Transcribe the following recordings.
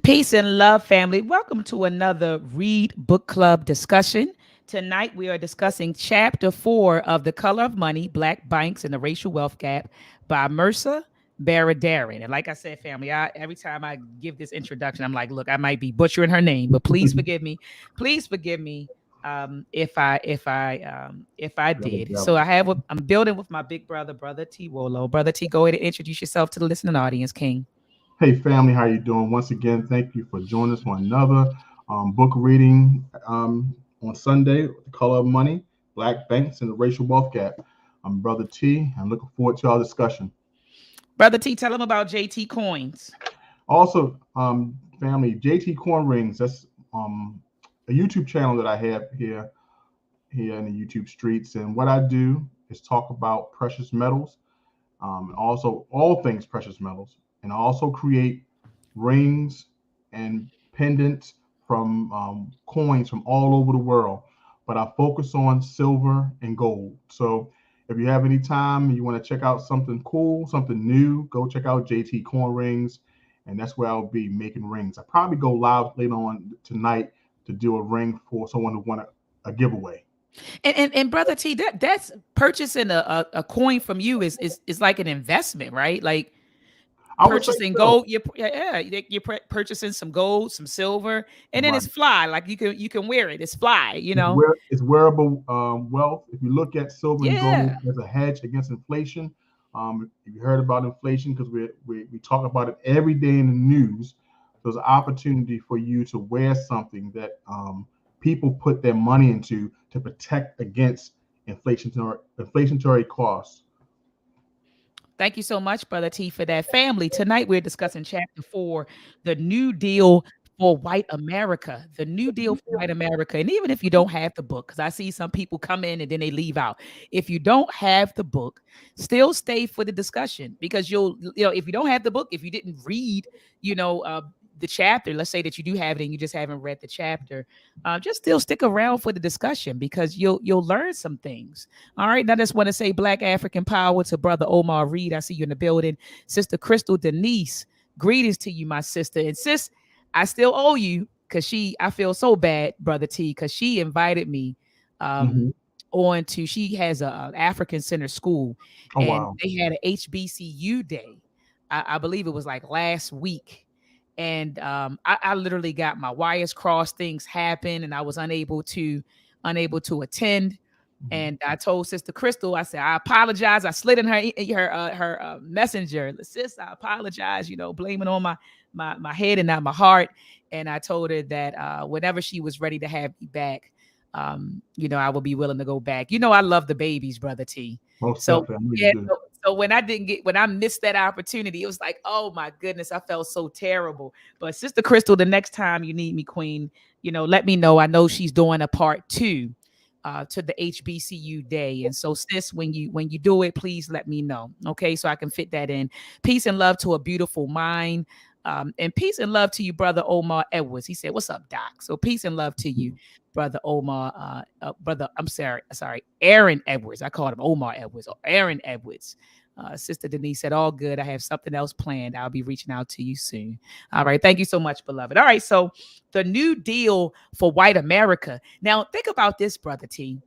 Peace and love, family. Welcome to another Read Book Club discussion. Tonight, we are discussing Chapter 4 of The Color of Money, Black Banks and the Racial Wealth Gap by Mehrsa Baradaran. And like I said, family, every time I give this introduction, I'm like, look, I might be butchering her name, but please forgive me. Please forgive me if I did. So I'm building with my big brother, Brother T. Wolo. Brother T, go ahead and introduce yourself to the listening audience, King. Hey family, how you doing? Once again, thank you for joining us for another book reading on Sunday, The Color of Money, Black Banks, and the Racial Wealth Gap. I'm Brother T. I'm looking forward to our discussion. Brother T, tell them about JT Coins. Also, family, JT Corn Rings, that's a YouTube channel that I have here in the YouTube streets. And what I do is talk about precious metals, also all things precious metals. And I also create rings and pendants from coins from all over the world. But I focus on silver and gold. So if you have any time and you want to check out something cool, something new, go check out JT Coin Rings. And that's where I'll be making rings. I probably go live later on tonight to do a ring for someone who want a giveaway. And Brother T, that's purchasing a coin from you is like an investment, right? Like I would say purchasing so. gold, you're purchasing some gold, some silver, and then Right. it's fly. Like you can wear it. It's fly, It's wearable wealth. If you look at silver and gold Yeah. as a hedge against inflation, if you heard about inflation, because we talk about it every day in the news, there's an opportunity for you to wear something that people put their money into to protect against inflationary costs. Thank you so much, Brother T, for that. Family, tonight we're discussing Chapter 4, the New Deal for White America. The New Deal for White America. And even if you don't have the book, because I see some people come in and then they leave out. If you don't have the book, still stay for the discussion because if you don't have the book, if you didn't read, you know, uh, the chapter, let's say that you do have it and you just haven't read the chapter, just still stick around for the discussion because you'll learn some things. All right. Now, I just want to say Black African power to Brother Omar Reed. I see you in the building. Sister Crystal Denise, greetings to you, my sister. And sis, I still owe you because I feel so bad, Brother T, because she invited me Hmm. on to, she has a African Center school Oh and wow. they had an HBCU day. I believe it was like last week. And I literally got my wires crossed, things happened, and I was unable to attend. Mhm. And I told Sister Crystal, I said, I apologize. I slid in her messenger. Sis, I apologize, blaming on my head and not my heart. And I told her that whenever she was ready to have me back, I will be willing to go back. I love the babies, Brother T. Most So definitely, I know you yeah, do. so when I missed that opportunity, it was like, oh my goodness, I felt so terrible. But Sister Crystal, the next time you need me, Queen, let me know. I know she's doing a part 2 to the HBCU day. And so, sis, when you do it, please let me know. Okay, so I can fit that in. Peace and love to a beautiful mind. And peace and love to you, Brother Omar Edwards. He said, "What's up, Doc?" So peace and love to you, Brother Omar. Brother, I'm sorry, Aaron Edwards. I called him Omar Edwards or Aaron Edwards. Sister Denise said, "All good. I have something else planned. I'll be reaching out to you soon." All right. Thank you so much, beloved. All right. So the New Deal for White America. Now, think about this, Brother T.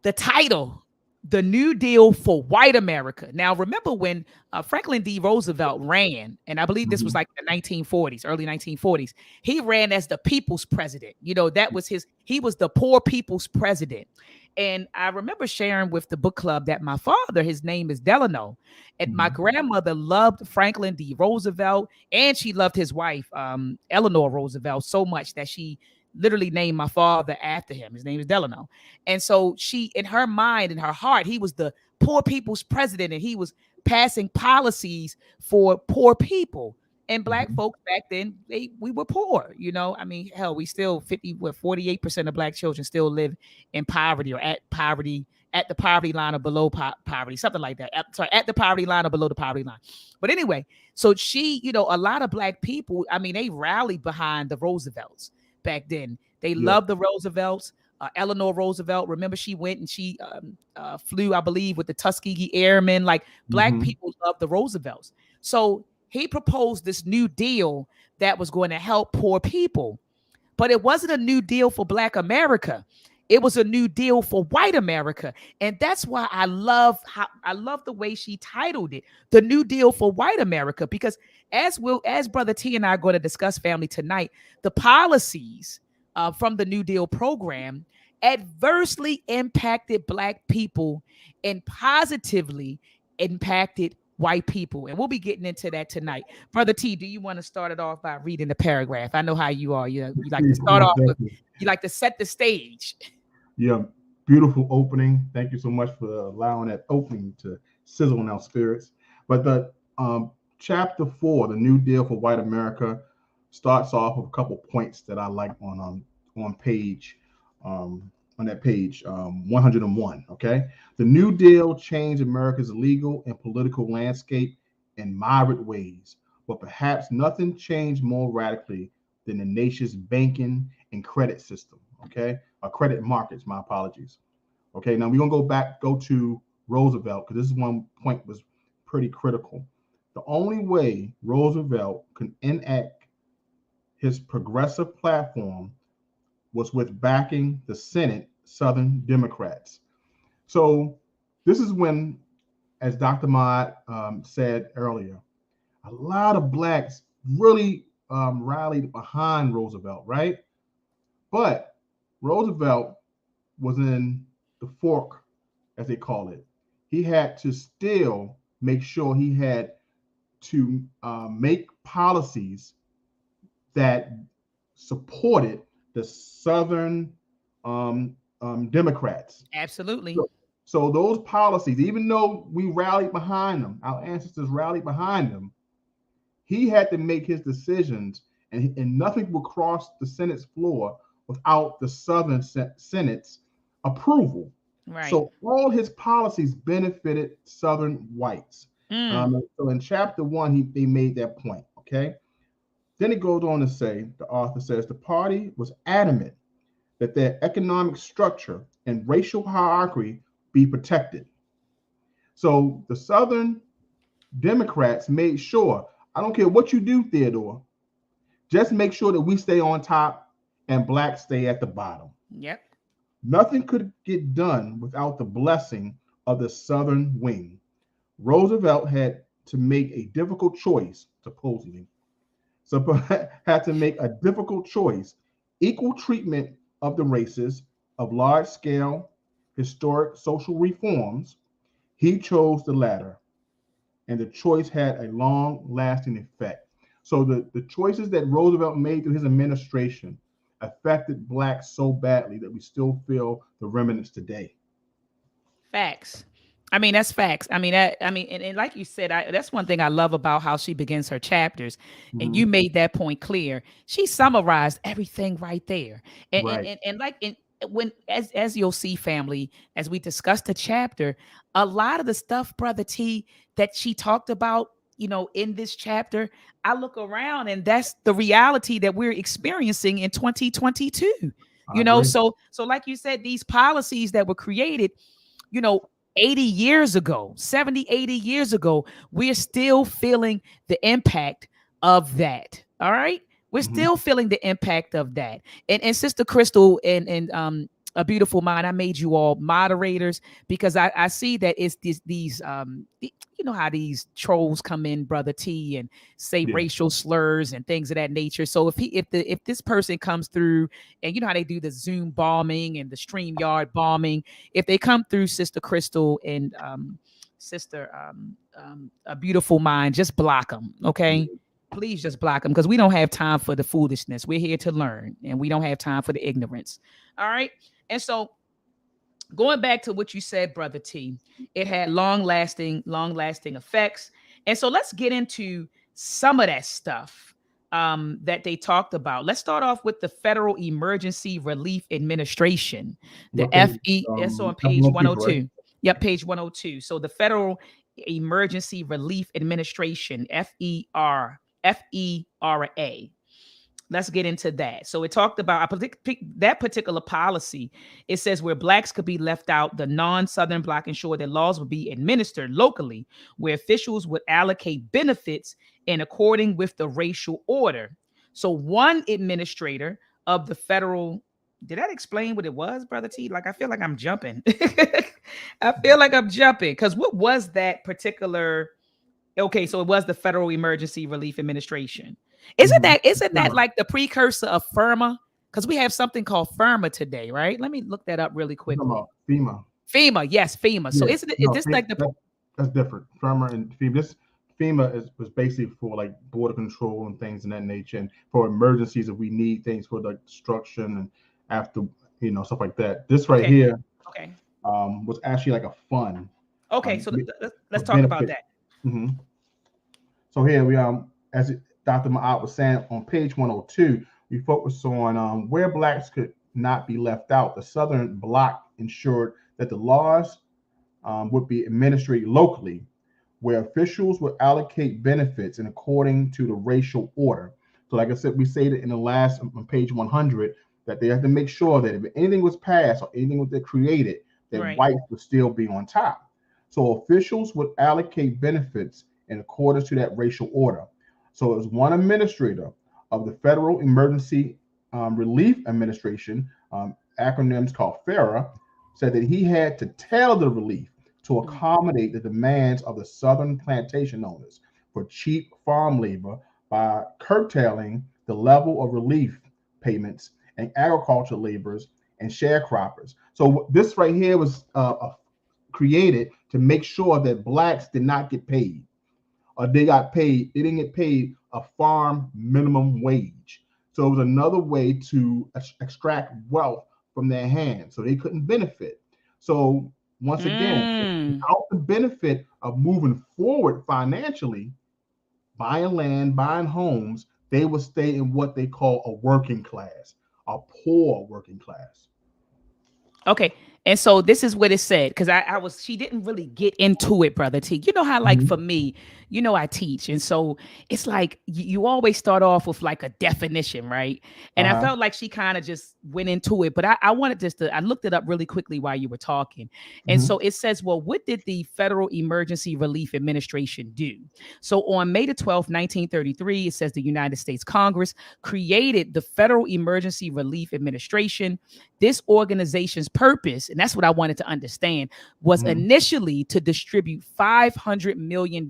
The title, The New Deal for White America. Now, remember when Franklin D. Roosevelt ran, and I believe this was Mhm. like the 1940s, early 1940s, he ran as the people's president. That was he was the poor people's president. And I remember sharing with the book club that my father, his name is Delano, and my Mhm. grandmother loved Franklin D. Roosevelt, and she loved his wife, Eleanor Roosevelt, so much that she literally named my father after him. His name is Delano. And so she, in her mind, in her heart, he was the poor people's president and he was passing policies for poor people. And black Mhm. folks back then, we were poor, I mean, hell, we still 48% of black children still live in poverty or at the poverty line or below poverty, something like that. At the poverty line or below the poverty line. But anyway, so she, a lot of black people, I mean, they rallied behind the Roosevelts back then. They Yeah. loved the Roosevelts. Eleanor Roosevelt, remember she went and she flew, I believe, with the Tuskegee Airmen. Like black Hmm. people love the Roosevelts. So He proposed this new deal that was going to help poor people. But it wasn't a new deal for Black America. It was a new deal for white America. And that's why I love the way she titled it, The New Deal for White America, because as Brother T and I are going to discuss, family, tonight, the policies from the New Deal program adversely impacted Black people and positively impacted white people. And we'll be getting into that tonight. Brother T, do you want to start it off by reading the paragraph? I know how you are. You like to start Most off with, definitely. you like to set the stage. Yeah, beautiful opening. Thank you so much for allowing that opening to sizzle in our spirits. But the chapter 4, the New Deal for White America, starts off with a couple points that I like on page on that page 101. Okay, the New Deal changed America's legal and political landscape in moderate ways, but perhaps nothing changed more radically than the nation's banking and credit system. Okay, credit markets. My apologies. Okay, now we're gonna go to Roosevelt, because this is one point was pretty critical. The only way Roosevelt could enact his progressive platform was with backing the Senate Southern Democrats. So this is when, as Dr. Mott said earlier, a lot of blacks really rallied behind Roosevelt, right? But Roosevelt was in the fork, as they call it. He had to still make sure he had to make policies that supported the Southern Democrats. Absolutely. So those policies, even though we rallied behind them, our ancestors rallied behind them, he had to make his decisions, and nothing would cross the Senate's floor without the Southern Senate's approval. Right. So all his policies benefited Southern whites. So in chapter 1, he made that point. Okay. Then it goes on to say, the author says, the party was adamant that their economic structure and racial hierarchy be protected. So the Southern Democrats made sure, I don't care what you do, Theodore, just make sure that we stay on top and blacks stay at the bottom. Yep. Nothing could get done without the blessing of the Southern wing. Roosevelt had to make a difficult choice, supposedly. So had to make a difficult choice, equal treatment of the races, of large-scale historic social reforms. He chose the latter, and the choice had a long-lasting effect. So the choices that Roosevelt made through his administration affected blacks so badly that we still feel the remnants today. Facts. I mean, that's facts. And like you said, that's one thing I love about how she begins her chapters. And you Mhm. made that point clear. She summarized everything right there. Right. And like when as you'll see, family, as we discussed the chapter, a lot of the stuff, Brother T, that she talked about, in this chapter, I look around and that's the reality that we're experiencing in 2022. I agree. So like you said, these policies that were created, you know, 80 years ago, 70, 80 years ago, we're still feeling the impact of that. All right. We're Mhm. still feeling the impact of that. And Sister Crystal and a beautiful mind, I made you all moderators because I see that it's these you know how these trolls come in, Brother T, and say Yeah. racial slurs and things of that nature. So if this person comes through, and you know how they do the Zoom bombing and the StreamYard bombing, if they come through, Sister Crystal and Sister a beautiful mind, just block them, okay? Please just block them because we don't have time for the foolishness. We're here to learn, and we don't have time for the ignorance. All right. And so going back to what you said, Brother T, it had long lasting effects. And so let's get into some of that stuff that they talked about. Let's start off with the Federal Emergency Relief Administration, the What page? FE. That's on page 102, correct? 102. Yep, page 102. So the Federal Emergency Relief Administration, FERA. Let's get into that. So it talked about that particular policy. It says where blacks could be left out, the non-Southern bloc ensured that laws would be administered locally, where officials would allocate benefits and according with the racial order. So one administrator of the federal, did that explain what it was, Brother T? Like, I feel like I'm jumping. I feel like I'm jumping because what was that particular? Okay, so it was the Federal Emergency Relief Administration. Isn't that FEMA. like the precursor of FERMA? Because we have something called FERMA today, right? Let me look that up really I'm talking quickly. about FEMA. FEMA, yes, FEMA. So Yeah, isn't it? Is no, this like the? that's different. FEMA and FEMA. This FEMA was basically for like border control and things in that nature, and for emergencies if we need things for like destruction and after stuff like that. This right Okay, here okay, was actually like a fund okay. um, So for let's talk about benefit. that. hmm So here we Dr. Ma'at was saying on page 102, we focus on where blacks could not be left out. The Southern Bloc ensured that the laws would be administered locally, where officials would allocate benefits and according to the racial order. So, like I said, we stated in the last on page 100 that they have to make sure that if anything was passed or anything was created, that Right. whites would still be on top. So, officials would allocate benefits in accordance to that racial order. So, as one administrator of the Federal Emergency Relief Administration, acronyms called FERA, said that he had to tailor the relief to Mm. accommodate the demands of the Southern plantation owners for cheap farm labor by curtailing the level of relief payments and agricultural laborers and sharecroppers. So this right here was created to make sure that blacks did not get paid, or they didn't get paid a farm minimum wage. So it was another way to extract wealth from their hands, so they couldn't benefit. So once again, Mm. without the benefit of moving forward financially, buying land, buying homes, they would stay in what they call a working class, a poor working class. Okay. And so this is what it said because she didn't really get into it, Brother T. You know how, like, for Mhm, me, I teach. And so it's like you always start off with like a definition, right? And I uh-huh, felt like she kind of just went into it, but I wanted I looked it up really quickly while you were talking. And mhm, so it says, well, what did the Federal Emergency Relief Administration do? So on May the 12th, 1933, it says the United States Congress created the Federal Emergency Relief Administration. This organization's purpose, and that's what I wanted to understand, was mhm, initially to distribute $500 million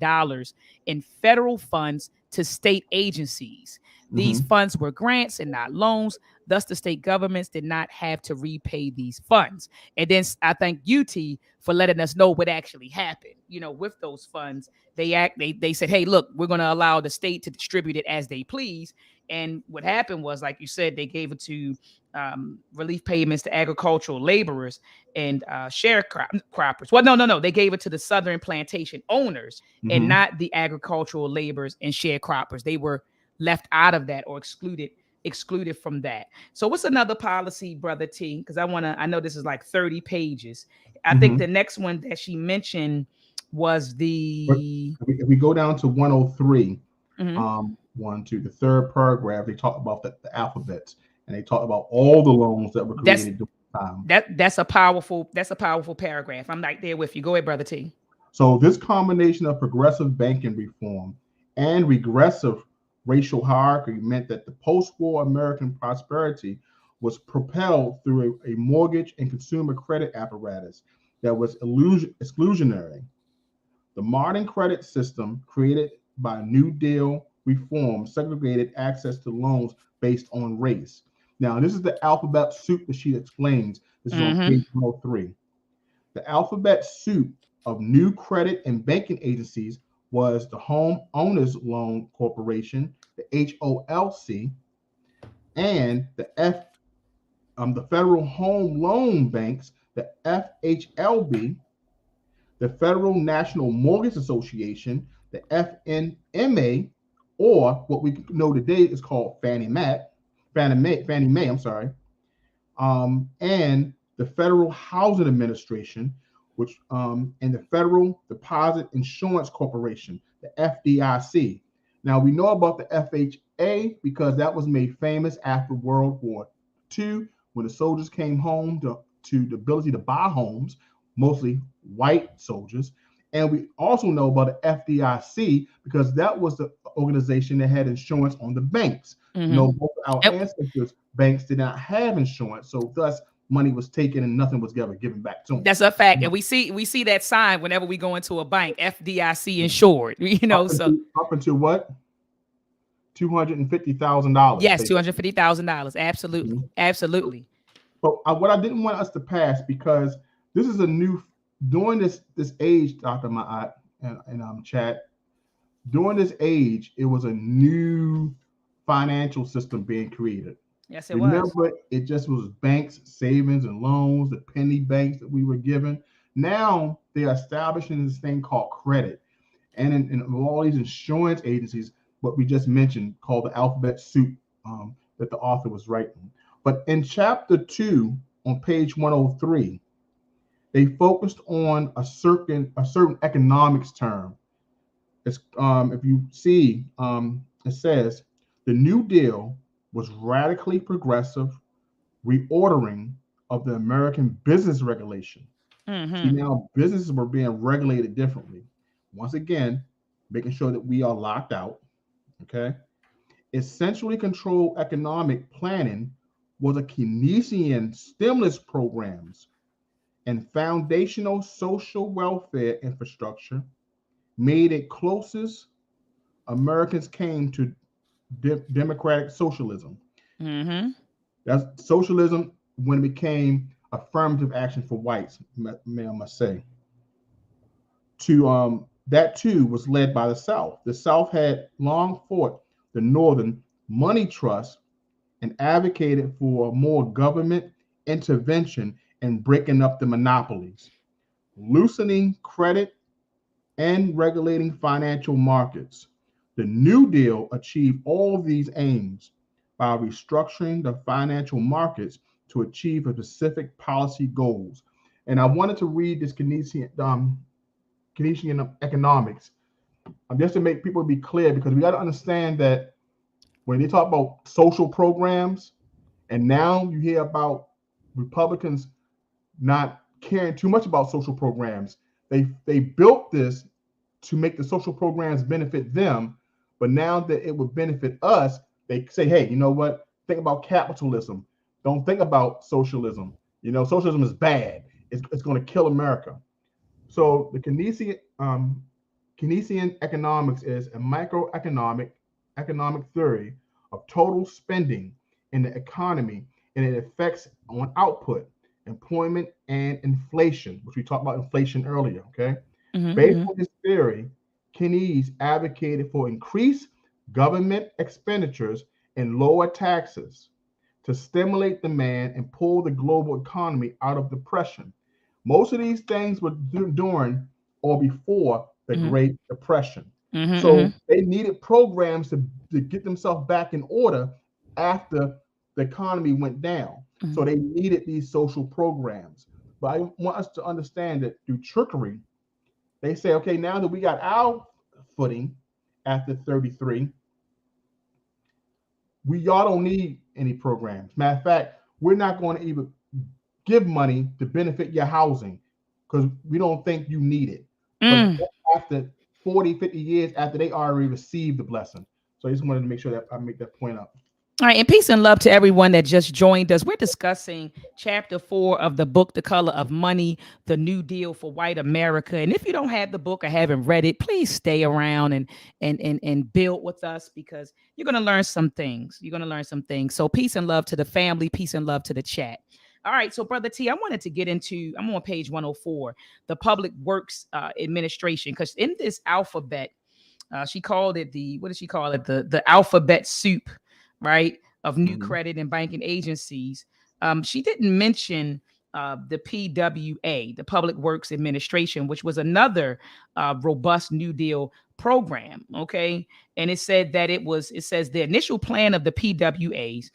in federal funds to state agencies. These mhm, funds were grants and not loans. Thus, the state governments did not have to repay these funds. And then I thank UT for letting us know what actually happened. With those funds, they said, "Hey, look, we're going to allow the state to distribute it as they please." And what happened was, like you said, they gave it to relief payments to agricultural laborers and sharecroppers. Well, no. They gave it to the Southern plantation owners and mhm. not the agricultural laborers and sharecroppers. They were left out of that or excluded from that. So what's another policy, Brother T? Because I know this is like 30 pages. I think the Mhm. next one that she mentioned was But the if we go down to 103, mhm. one, two, the third paragraph, they talk about the alphabets, and they talk about all the loans that were that's created during the time. that's a powerful paragraph. I'm right there with you. Go ahead, Brother T. So this combination of progressive banking reform and regressive racial hierarchy meant that the post-war American prosperity was propelled through a mortgage and consumer credit apparatus that was exclusionary. The modern credit system created by New Deal reform segregated access to loans based on race. Now, this is the alphabet soup that she explains. This is on Mm-hmm. page 103. The alphabet soup of new credit and banking agencies was the Home Owners Loan Corporation, the HOLC, and the Federal Home Loan Banks, the FHLB, the Federal National Mortgage Association, the FNMA, or what we know today is called Fannie Mae, I'm sorry, and the Federal Housing Administration, and the Federal Deposit Insurance Corporation, the FDIC. Now we know about the FHA because that was made famous after World War II when the soldiers came home to the ability to buy homes, mostly white soldiers, And we also know about the FDIC because that was the organization that had insurance on the banks. Mm-hmm. No, both our Yep. ancestors' banks did not have insurance, so thus money was taken and nothing was ever given back to That's a fact, and them. we see that sign whenever we go into a bank, FDIC insured. So Up until what? $250,000. yes, $250,000. Absolutely, absolutely. But what I didn't want us to pass because this is a new during this age, Dr. Ma'at and chat. During this age, it was a new financial system being created. Yes, it was. Remember, it just was banks, savings, and loans, the penny banks that we were given. Now they're establishing this thing called credit. And in all these insurance agencies, what we just mentioned, called the alphabet soup that the author was writing. But in chapter 2, on page 103, they focused on a certain economics term. It's, if you see, it says the New Deal was radically progressive reordering of the American business regulation. See, Mm-hmm. now businesses were being regulated differently. Once again, making sure that we are locked out. Okay. Essentially controlled economic planning was a Keynesian stimulus programs and foundational social welfare infrastructure made it closest Americans came to democratic socialism. Mm-hmm. That's socialism when it became affirmative action for whites, may I must say. To that too was led by the South. The South had long fought the Northern money trust and advocated for more government intervention and breaking up the monopolies, loosening credit and regulating financial markets. The New Deal achieved all of these aims by restructuring the financial markets to achieve specific policy goals. And I wanted to read this Keynesian economics just to make people be clear because we got to understand that when they talk about social programs, and now you hear about Republicans not caring too much about social programs. They built this to make the social programs benefit them, but now that it would benefit us, they say, hey, you know what? Think about capitalism. Don't think about socialism. Socialism is bad. It's going to kill America. So the Keynesian economics is a economic theory of total spending in the economy and its effects on output, employment, and inflation, which we talked about inflation earlier. Okay, based Mm-hmm. on this theory, Keynes advocated for increased government expenditures and lower taxes to stimulate demand and pull the global economy out of depression. Most of these things were during or before the Mm-hmm. Great Depression. Mm-hmm. So they needed programs to get themselves back in order after the economy went down. Mm-hmm. So they needed these social programs. But I want us to understand that through trickery, they say, okay, now that we got our footing after 33, y'all don't need any programs. Matter of fact, we're not going to even give money to benefit your housing because we don't think you need it. But Mm. after 40, 50 years after they already received the blessing. So I just wanted to make sure that I make that point up. All right, and peace and love to everyone that just joined us. We're discussing chapter 4 of the book, The Color of Money, the New Deal for White America. And if you don't have the book or haven't read it, please stay around and build with us because you're going to learn some things. You're going to learn some things. So peace and love to the family, peace and love to the chat. All right, so Brother T, I wanted to get into, I'm on page 104, the Public Works Administration, because in this alphabet, she called it what did she call it? The alphabet soup, right? Of new Mhm. credit and banking agencies. She didn't mention the PWA, the Public Works Administration, which was another robust New Deal program. Okay. And it said that it says the initial plan of the PWA's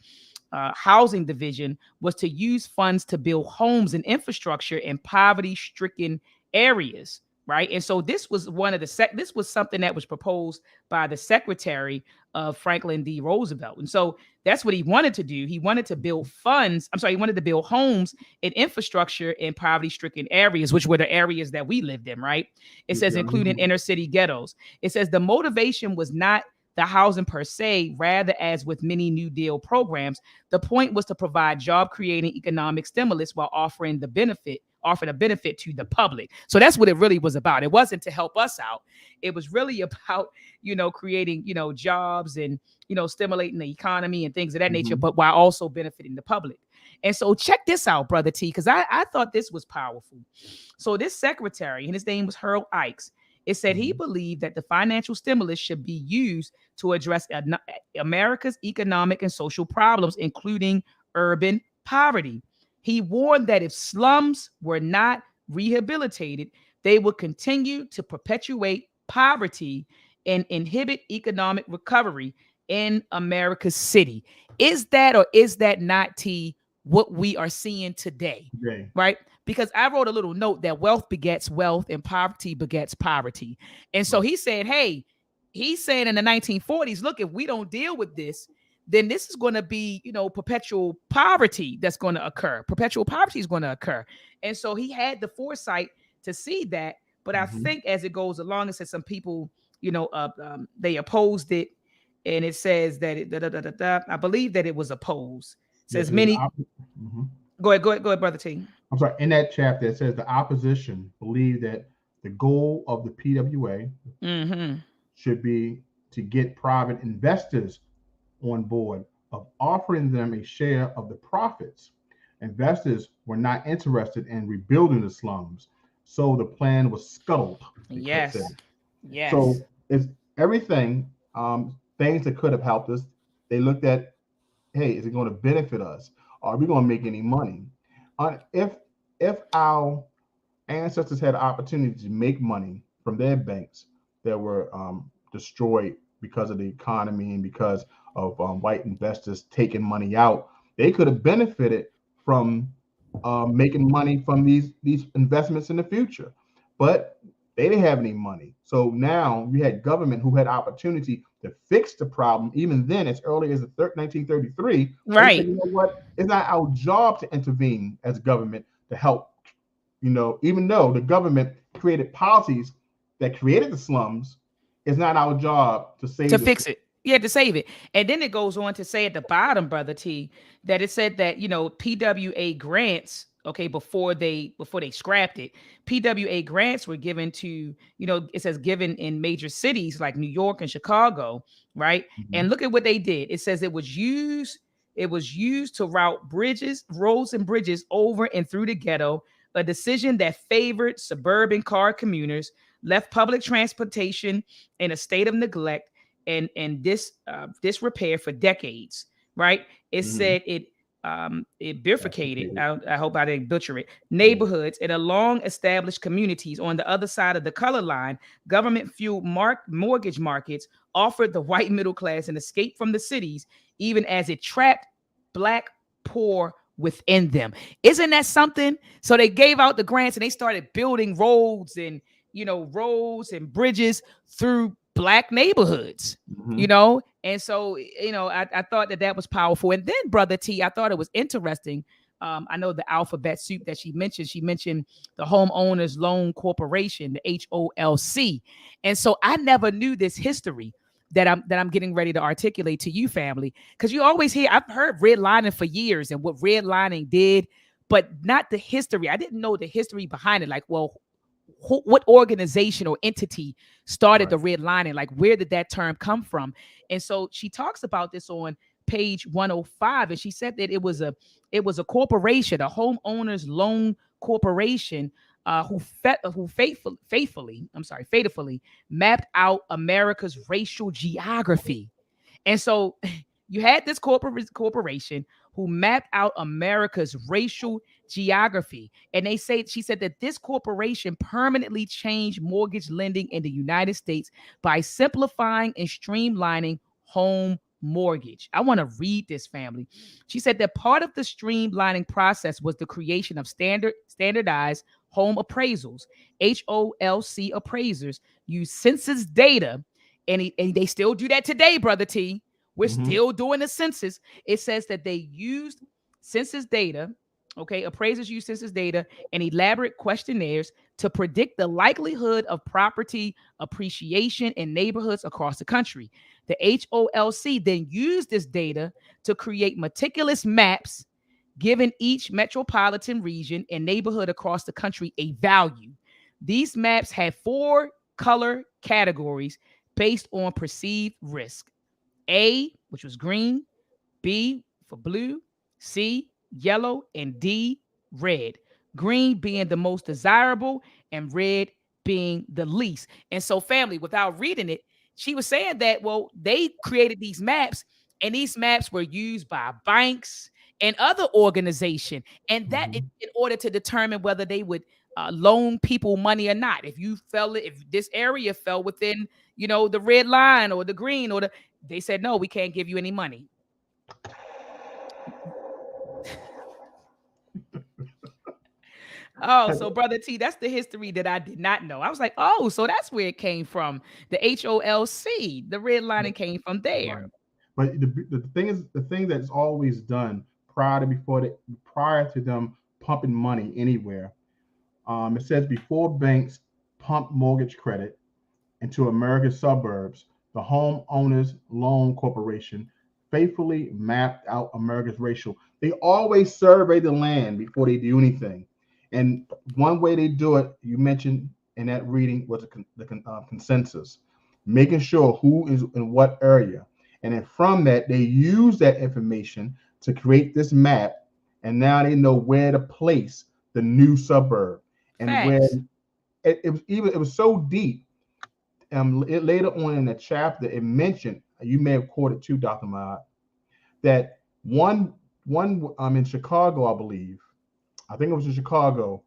housing division was to use funds to build homes and infrastructure in poverty stricken areas. right? And so this was one of the this was something that was proposed by the secretary of Franklin D. Roosevelt. And so that's what he wanted to do. He wanted to build funds. I'm sorry, he wanted to build homes and infrastructure in poverty-stricken areas, which were the areas that we lived in, right? It says Yeah. including inner city ghettos. It says the motivation was not the housing per se, rather, as with many New Deal programs, the point was to provide job creating economic stimulus while offering a benefit to the public. So that's what it really was about. It wasn't to help us out. It was really about, creating, jobs and, stimulating the economy and things of that nature, Mm-hmm. but while also benefiting the public. And so check this out, Brother T, because I thought this was powerful. So this secretary, and his name was Harold Ikes, it said he Mm-hmm. believed that the financial stimulus should be used to address America's economic and social problems, including urban poverty. He warned that if slums were not rehabilitated, they would continue to perpetuate poverty and inhibit economic recovery in America's city. Is that or is that not, T, what we are seeing today? Okay. Right? Because I wrote a little note that wealth begets wealth and poverty begets poverty. And so Right. he said, hey, he's saying in the 1940s, look, if we don't deal with this, then this is going to be, perpetual poverty that's going to occur. Perpetual poverty is going to occur. And so he had the foresight to see that. But I Mm-hmm. think as it goes along, it says some people, they opposed it. And it says that I believe that it was opposed. It Yeah. says many. Mhm. Go ahead, Brother T. I'm sorry. In that chapter, it says the opposition believed that the goal of the PWA Mm-hmm. should be to get private investors on board of offering them a share of the profits. Investors were not interested in rebuilding the slums, so the plan was scuttled, they could say. Yes. Yes. So it's everything, things that could have helped us. They looked at, hey, is it going to benefit us? Are we going to make any money? If our ancestors had the opportunity to make money from their banks that were destroyed because of the economy and because of white investors taking money out, they could have benefited from making money from these investments in the future. But they didn't have any money. So now we had government who had opportunity to fix the problem. Even then, as early as 1933, they said, Right. you know what? It's not our job to intervene as government to help. Even though the government created policies that created the slums, it's not our job to To save the fix slums. it. Yeah, to save it. And then it goes on to say at the bottom, Brother T, that it said that, PWA grants, okay, before they scrapped it, PWA grants were given to, it says given in major cities like New York and Chicago, right? Mhm. And look at what they did. It says it was used to route roads and bridges over and through the ghetto, a decision that favored suburban car commuters, left public transportation in a state of neglect and disrepair for decades. Right? It Mhm. said it bifurcated. Complicated. I hope I didn't butcher it. Yeah. Neighborhoods in a long established communities on the other side of the color line, government fueled mortgage markets offered the white middle class an escape from the cities, even as it trapped black poor within them. Isn't that something? So they gave out the grants and they started building roads and bridges through black neighborhoods. Mhm. And so I thought that was powerful. And then Brother T, I thought it was interesting. I know the alphabet soup that she mentioned the homeowners loan corporation, the HOLC. And so I never knew this history that I'm getting ready to articulate to you, family, because you always hear, I've heard redlining for years and what redlining did, but not the history. I didn't know the history behind it. Like, well, what organization or entity started Right. the redlining? Like, where did that term come from? And so she talks about this on page 105, and she said that it was a corporation, a homeowners loan corporation, who faithfully mapped out America's racial geography. And so you had this corporation who mapped out America's racial geography. And she said that this corporation permanently changed mortgage lending in the United States by simplifying and streamlining home mortgage. I want to read this, family. She said that part of the streamlining process was the creation of standardized home appraisals. HOLC appraisers use census data, and they still do that today, Brother T. We're Mm-hmm. still doing the census. It says that they used census data. Okay, appraisers use census data and elaborate questionnaires to predict the likelihood of property appreciation in neighborhoods across the country. The HOLC then used this data to create meticulous maps giving each metropolitan region and neighborhood across the country a value. These maps had four color categories based on perceived risk: A, which was green; B for blue; C, yellow; and D, red. Green being the most desirable and red being the least. And so, family, without reading it, she was saying that, well, they created these maps, and these maps were used by banks and other organization, and that Mm-hmm. in order to determine whether they would loan people money or not. If this area fell within, the red line or the green they said no, we can't give you any money. Oh, so Brother T, that's the history that I did not know. I was like, oh, so that's where it came from. The HOLC, the redlining came from there. Right. But the thing is, the thing that's always done prior to them pumping money anywhere. It says before banks pump mortgage credit into America's suburbs, the Homeowners Loan Corporation faithfully mapped out America's racial. They always survey the land before they do anything. And one way they do it, you mentioned in that reading, was the consensus, making sure who is in what area. And then from that, they use that information to create this map. And now they know where to place the new suburb and where Facts. it was so deep. Later on in the chapter, it mentioned, you may have quoted too, Dr. Mahad, that one in Chicago, I believe, I think it was in Chicago,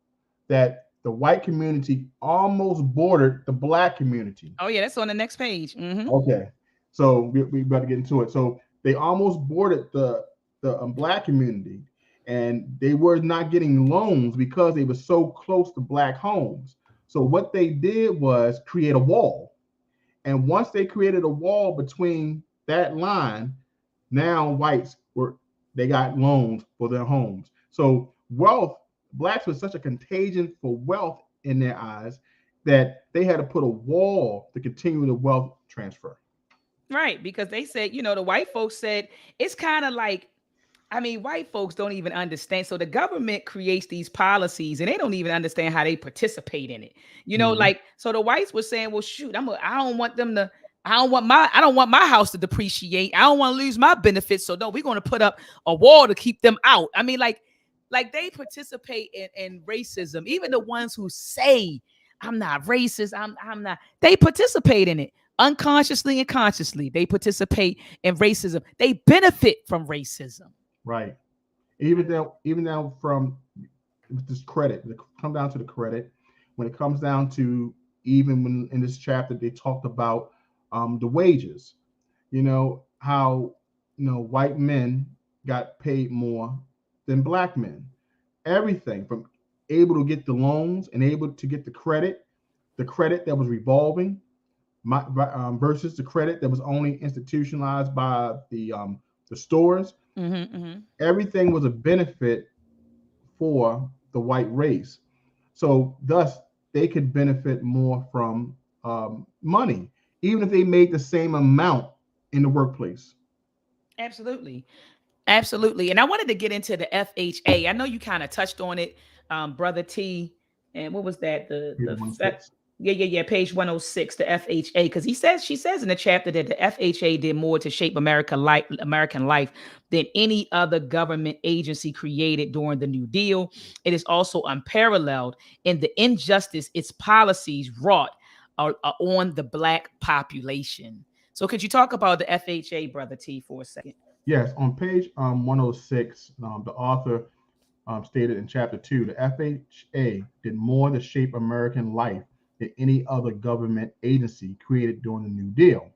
that the white community almost bordered the black community. Oh yeah, that's on the next page. Okay, so we better get into it. So they almost bordered the black community, and they were not getting loans because they were so close to black homes. So what they did was create a wall. And once they created a wall between that line, now they got loans for their homes. So blacks were such a contagion for wealth in their eyes that they had to put a wall to continue the wealth transfer. Right, because they said, the white folks said it's kind of like, I mean, white folks don't even understand. So the government creates these policies and they don't even understand how they participate in it. Mhm. Like, so the whites were saying, well, shoot, I don't want them to, I don't want my house to depreciate. I don't want to lose my benefits. So no, we're going to put up a wall to keep them out. I mean, like they participate in racism. Even the ones who say I'm not racist, I'm not, they participate in it unconsciously and consciously. They participate in racism. They benefit from racism. Right. Even now from this credit, it come down to the credit. When it comes down to, even when in this chapter they talked about the wages, how white men got paid more than black men. Everything from able to get the loans and able to get the credit that was revolving, versus the credit that was only institutionalized by the stores. Mm-hmm, mm-hmm. Everything was a benefit for the white race. So thus they could benefit more from money, even if they made the same amount in the workplace. Absolutely. Absolutely. And I wanted to get into the FHA. I know you kind of touched on it, Brother T. And what was that? Page 106. Yeah, page 106, the FHA. Because she says in the chapter that the FHA did more to shape American life than any other government agency created during the New Deal. It is also unparalleled in the injustice its policies wrought on the black population. So could you talk about the FHA, Brother T, for a second? Yes, on page 106, the author stated in chapter 2, the FHA did more to shape American life than any other government agency created during the New Deal.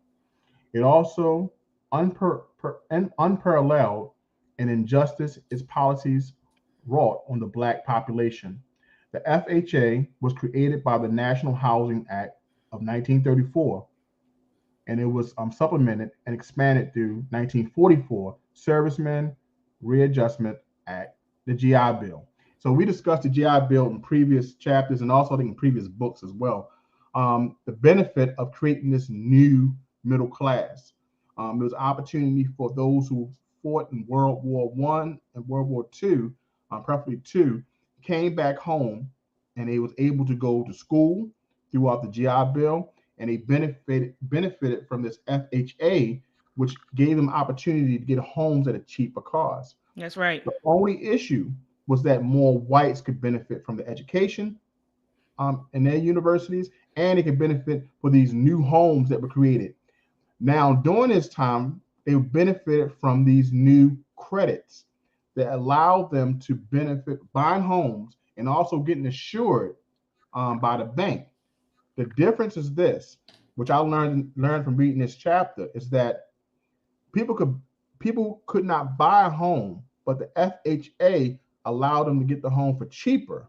It also unparalleled in injustice its policies wrought on the black population. The FHA was created by the National Housing Act of 1934, and it was supplemented and expanded through 1944 Servicemen Readjustment Act, the GI Bill. So we discussed the GI Bill in previous chapters and also I think in previous books as well. The benefit of creating this new middle class. There was opportunity for those who fought in World War One and World War Two, preferably two, came back home and they was able to go to school throughout the GI Bill, and they benefited from this FHA, which gave them opportunity to get homes at a cheaper cost. That's right. The only issue was that more whites could benefit from the education in their universities, and it could benefit for these new homes that were created. Now, during this time, they benefited from these new credits that allowed them to benefit buying homes and also getting assured by the bank. The difference is this, which I learned from reading this chapter, is that people could not buy a home, but the FHA allowed them to get the home for cheaper.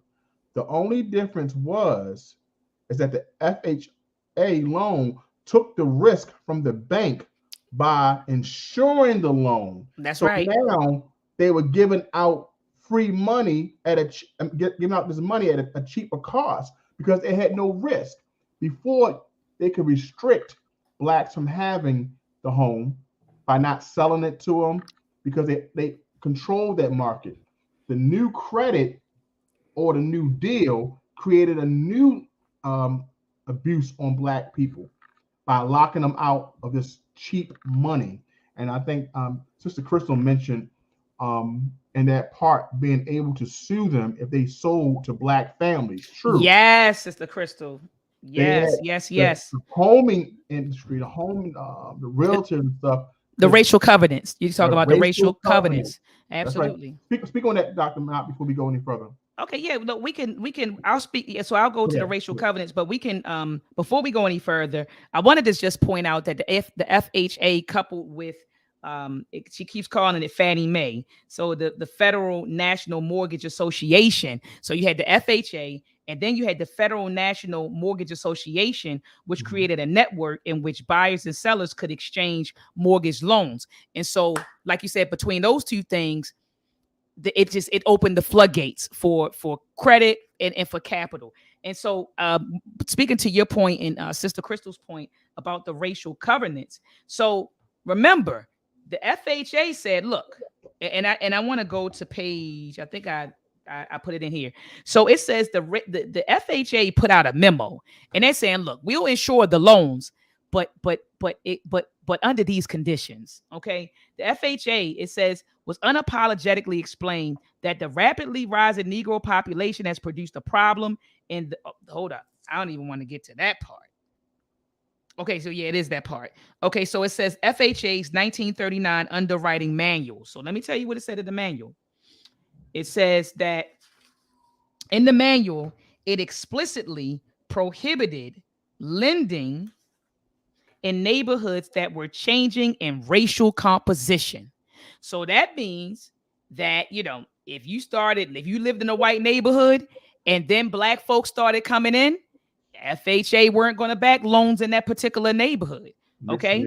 The only difference is that the FHA loan took the risk from the bank by insuring the loan. That's so right. Now they were giving out free money giving out this money at a cheaper cost because they had no risk. Before, they could restrict blacks from having the home by not selling it to them because they controlled that market. The new credit or the new deal created a new abuse on black people by locking them out of this cheap money. And I think Sister Crystal mentioned in that part being able to sue them if they sold to black families. True. Yes, Sister Crystal. Yes, yes, yes. The homing industry, the realtors and stuff. The racial covenants. You talk about the racial covenants. Absolutely. Right. Speak on that, Dr. Mott, before we go any further. Okay, yeah, look, we can, I'll speak. So I'll go to the racial covenants, but we can, before we go any further, I wanted to just point out that the FHA coupled with, she keeps calling it Fannie Mae. So the Federal National Mortgage Association. So you had the FHA, and then you had the Federal National Mortgage Association, which created a network in which buyers and sellers could exchange mortgage loans. And so, like you said, between those two things, it opened the floodgates for credit and for capital. And so, speaking to your point and Sister Crystal's point about the racial covenants. So remember, the FHA said, look, and I want to go to page, I think I put it in here. So it says the FHA put out a memo, and they're saying, look, we'll insure the loans, but under these conditions. Okay, the FHA, it says, was unapologetically explained that the rapidly rising Negro population has produced a problem in the, hold up, I don't even want to get to that part. Okay, so yeah, it is that part. Okay, so it says FHA's 1939 underwriting manual. So let me tell you what it said in the manual. It says that in the manual, it explicitly prohibited lending in neighborhoods that were changing in racial composition. So that means that, if you lived in a white neighborhood and then black folks started coming in, FHA weren't going to back loans in that particular neighborhood. Okay.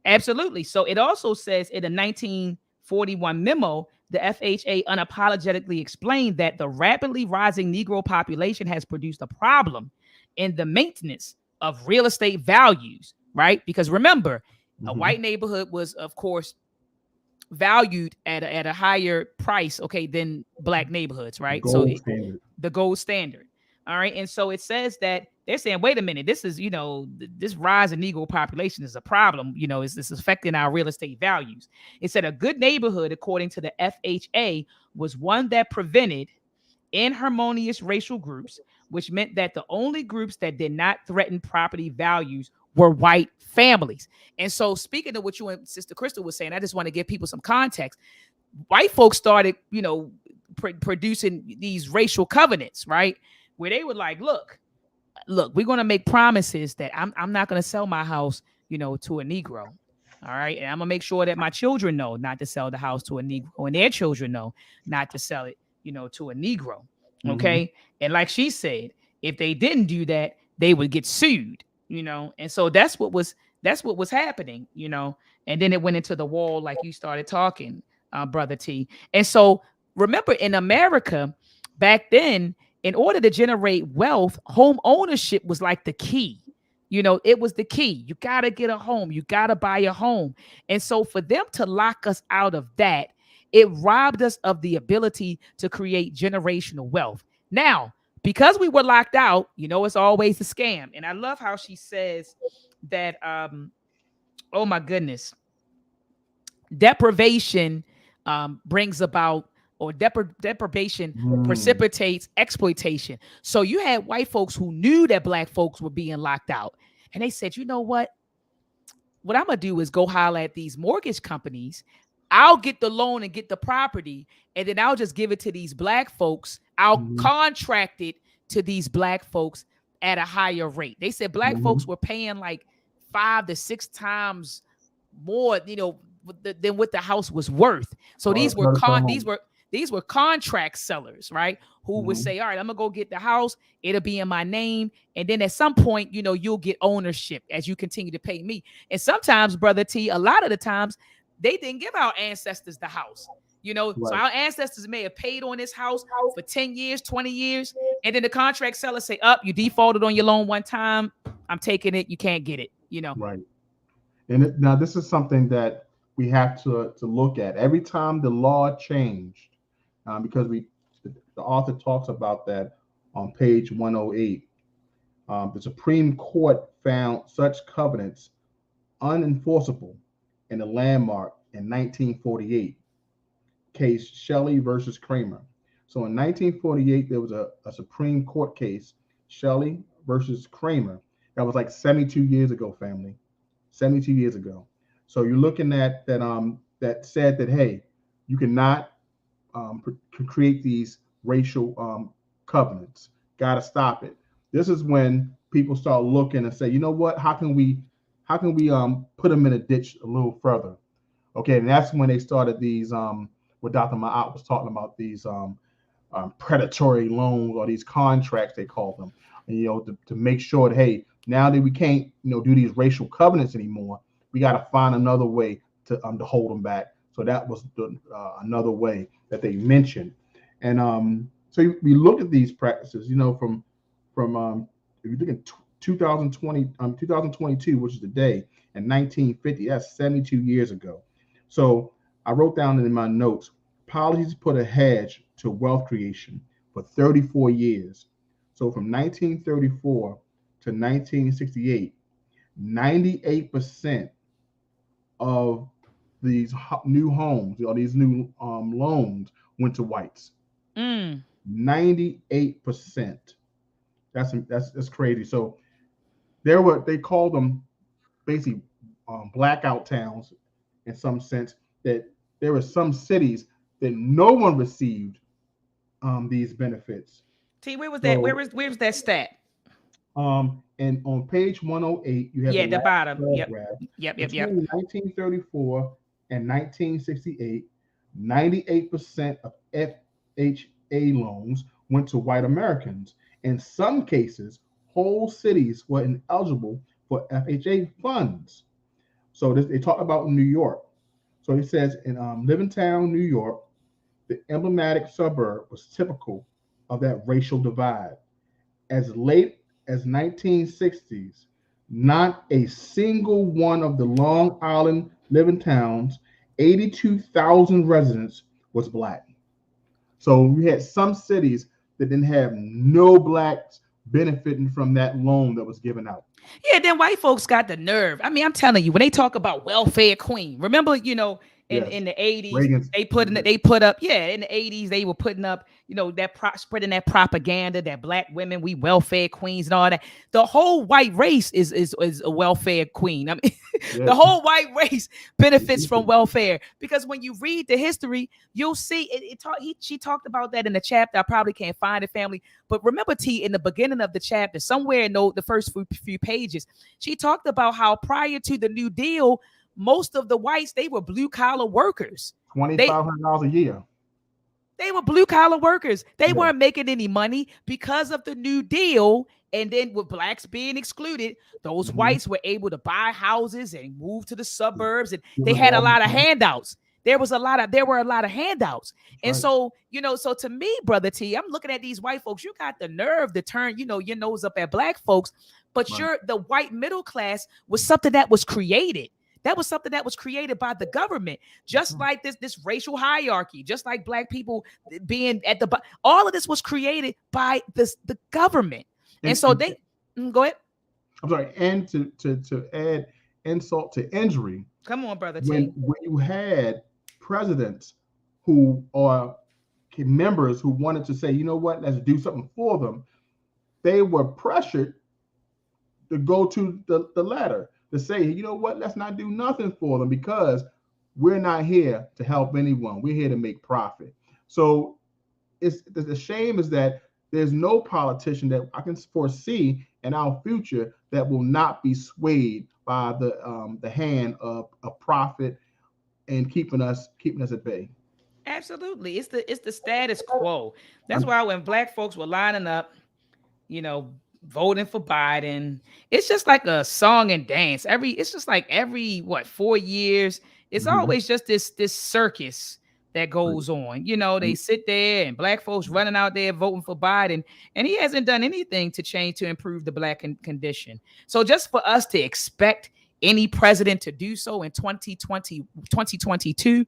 Absolutely. So it also says in a 1941 memo, the FHA unapologetically explained that the rapidly rising Negro population has produced a problem in the maintenance of real estate values, right? Because remember, a white neighborhood was, of course, valued at a higher price, okay, than black neighborhoods, right? The gold standard. All right. And so it says that they're saying, wait a minute, this is, this rise in Negro population is a problem, it's affecting our real estate values. It said a good neighborhood, according to the FHA, was one that prevented inharmonious racial groups, which meant that the only groups that did not threaten property values were white families. And so, speaking of what you and Sister Crystal was saying, I just want to give people some context. White folks started, producing these racial covenants, right? Where they were like, look, we're going to make promises that I'm not going to sell my house, to a Negro. All right. And I'm going to make sure that my children know not to sell the house to a Negro, and their children know not to sell it, to a Negro. Mm-hmm. Okay. And like she said, if they didn't do that, they would get sued, And so that's what was happening, And then it went into the wall, like you started talking, Brother T. And so remember, in America back then, in order to generate wealth, home ownership was like the key. It was the key. You got to get a home. You got to buy a home. And so for them to lock us out of that, it robbed us of the ability to create generational wealth. Now, because we were locked out, it's always a scam. And I love how she says that, oh my goodness, deprivation brings about, or deprivation Mm. precipitates exploitation. So you had white folks who knew that black folks were being locked out. And they said, you know what I'm gonna do is go holler at these mortgage companies. I'll get the loan and get the property, and then I'll just give it to these black folks. I'll Mm-hmm. contract it to these black folks at a higher rate. They said black Mm-hmm. folks were paying like 5 to 6 times more, than what the house was worth. So Oh, these that's were another home. these were contract sellers, right? Who would Mm-hmm. say, all right, I'm gonna go get the house, it'll be in my name, and then at some point, you'll get ownership as you continue to pay me. And sometimes, Brother T, a lot of the times they didn't give our ancestors the house. So Right. our ancestors may have paid on this house for 10 years, 20 years, and then the contract seller say, up, you defaulted on your loan one time, I'm taking it, you can't get it. Right. And now this is something that we have to look at every time the law changed, because the author talks about that on page 108. The Supreme Court found such covenants unenforceable in the landmark in 1948 case Shelley versus Kramer. So in 1948, there was a Supreme Court case, Shelley versus Kramer, that was like 72 years ago, family. 72 years ago. So you're looking at that that said that, hey, you cannot create these racial covenants. Got to stop it. This is when people start looking and say, you know what? How can we put them in a ditch a little further? Okay, and that's when they started these what Dr. Ma'at was talking about, these predatory loans, or these contracts they call them, and, to make sure that, hey, now that we can't do these racial covenants anymore, we got to find another way to hold them back. So that was another way that they mentioned. And so we look at these practices, from if you look at 2020, 2022, which is today, and 1950, that's 72 years ago. So I wrote down in my notes, policies put a hedge to wealth creation for 34 years. So from 1934 to 1968, 98% of these new homes, or these new loans, went to whites. Mm. 98%. That's crazy. So they called them basically blackout towns, in some sense, that there were some cities that no one received these benefits. T, where was that? So Where's that stat? and on page 108, you have the Yeah, the last bottom. Yep. paragraph. Yep. Between 1934 and 1968, 98% of FHA loans went to white Americans. In some cases, whole cities were ineligible for FHA funds. So they talk about New York. So it says in Livingston, New York, the emblematic suburb was typical of that racial divide. As late as 1960s, not a single one of the Long Island living towns, 82,000 residents, was black. So we had some cities that didn't have no blacks benefiting from that loan that was given out. Yeah, then white folks got the nerve. I mean, I'm telling you, when they talk about welfare queen, remember, in Yes, the 80s, Reagan's. they put up, yeah, in the 80s, they were putting up, spreading that propaganda that black women, we welfare queens and all that. The whole white race is a welfare queen. I mean, the Yes. whole white race benefits from welfare, because when you read the history, you'll see she talked about that in the chapter. I probably can't find it, family, but remember, T, in the beginning of the chapter, somewhere in the first few pages, she talked about how prior to the New Deal, most of the whites, they were blue collar workers. They $2,500 a year. They were blue collar workers. They Yeah. weren't making any money because of the New Deal. And then with blacks being excluded, those Mm-hmm. whites were able to buy houses and move to the suburbs, and Give they us had a all lot of the handouts. There were a lot of handouts. That's And right. so, so to me, brother T, I'm looking at these white folks. You got the nerve to turn, your nose up at black folks, but Right. the white middle class was something that was created. That was something that was created by the government, That's just right. like this racial hierarchy, just like black people being at the all of this was created by the government. And so And they go ahead. I'm sorry. And to add insult to injury, Come on, brother when T. you had presidents who are members who wanted to say, you know what, let's do something for them, they were pressured to go to the ladder to say, you know what, let's not do nothing for them because we're not here to help anyone. We're here to make profit. So it's the shame is that there's no politician that I can foresee in our future that will not be swayed by the hand of a profit and keeping us at bay. Absolutely. It's the status quo. That's I'm, why when black folks were lining up, you know, voting for Biden. It's just like a song and dance. It's just like every what 4 years. It's mhm, always just this circus that right. goes on. They I'm, sit there and black folks running out there voting for Biden, and he hasn't done anything to improve the black condition. So just for us to expect any president to do so in 2022,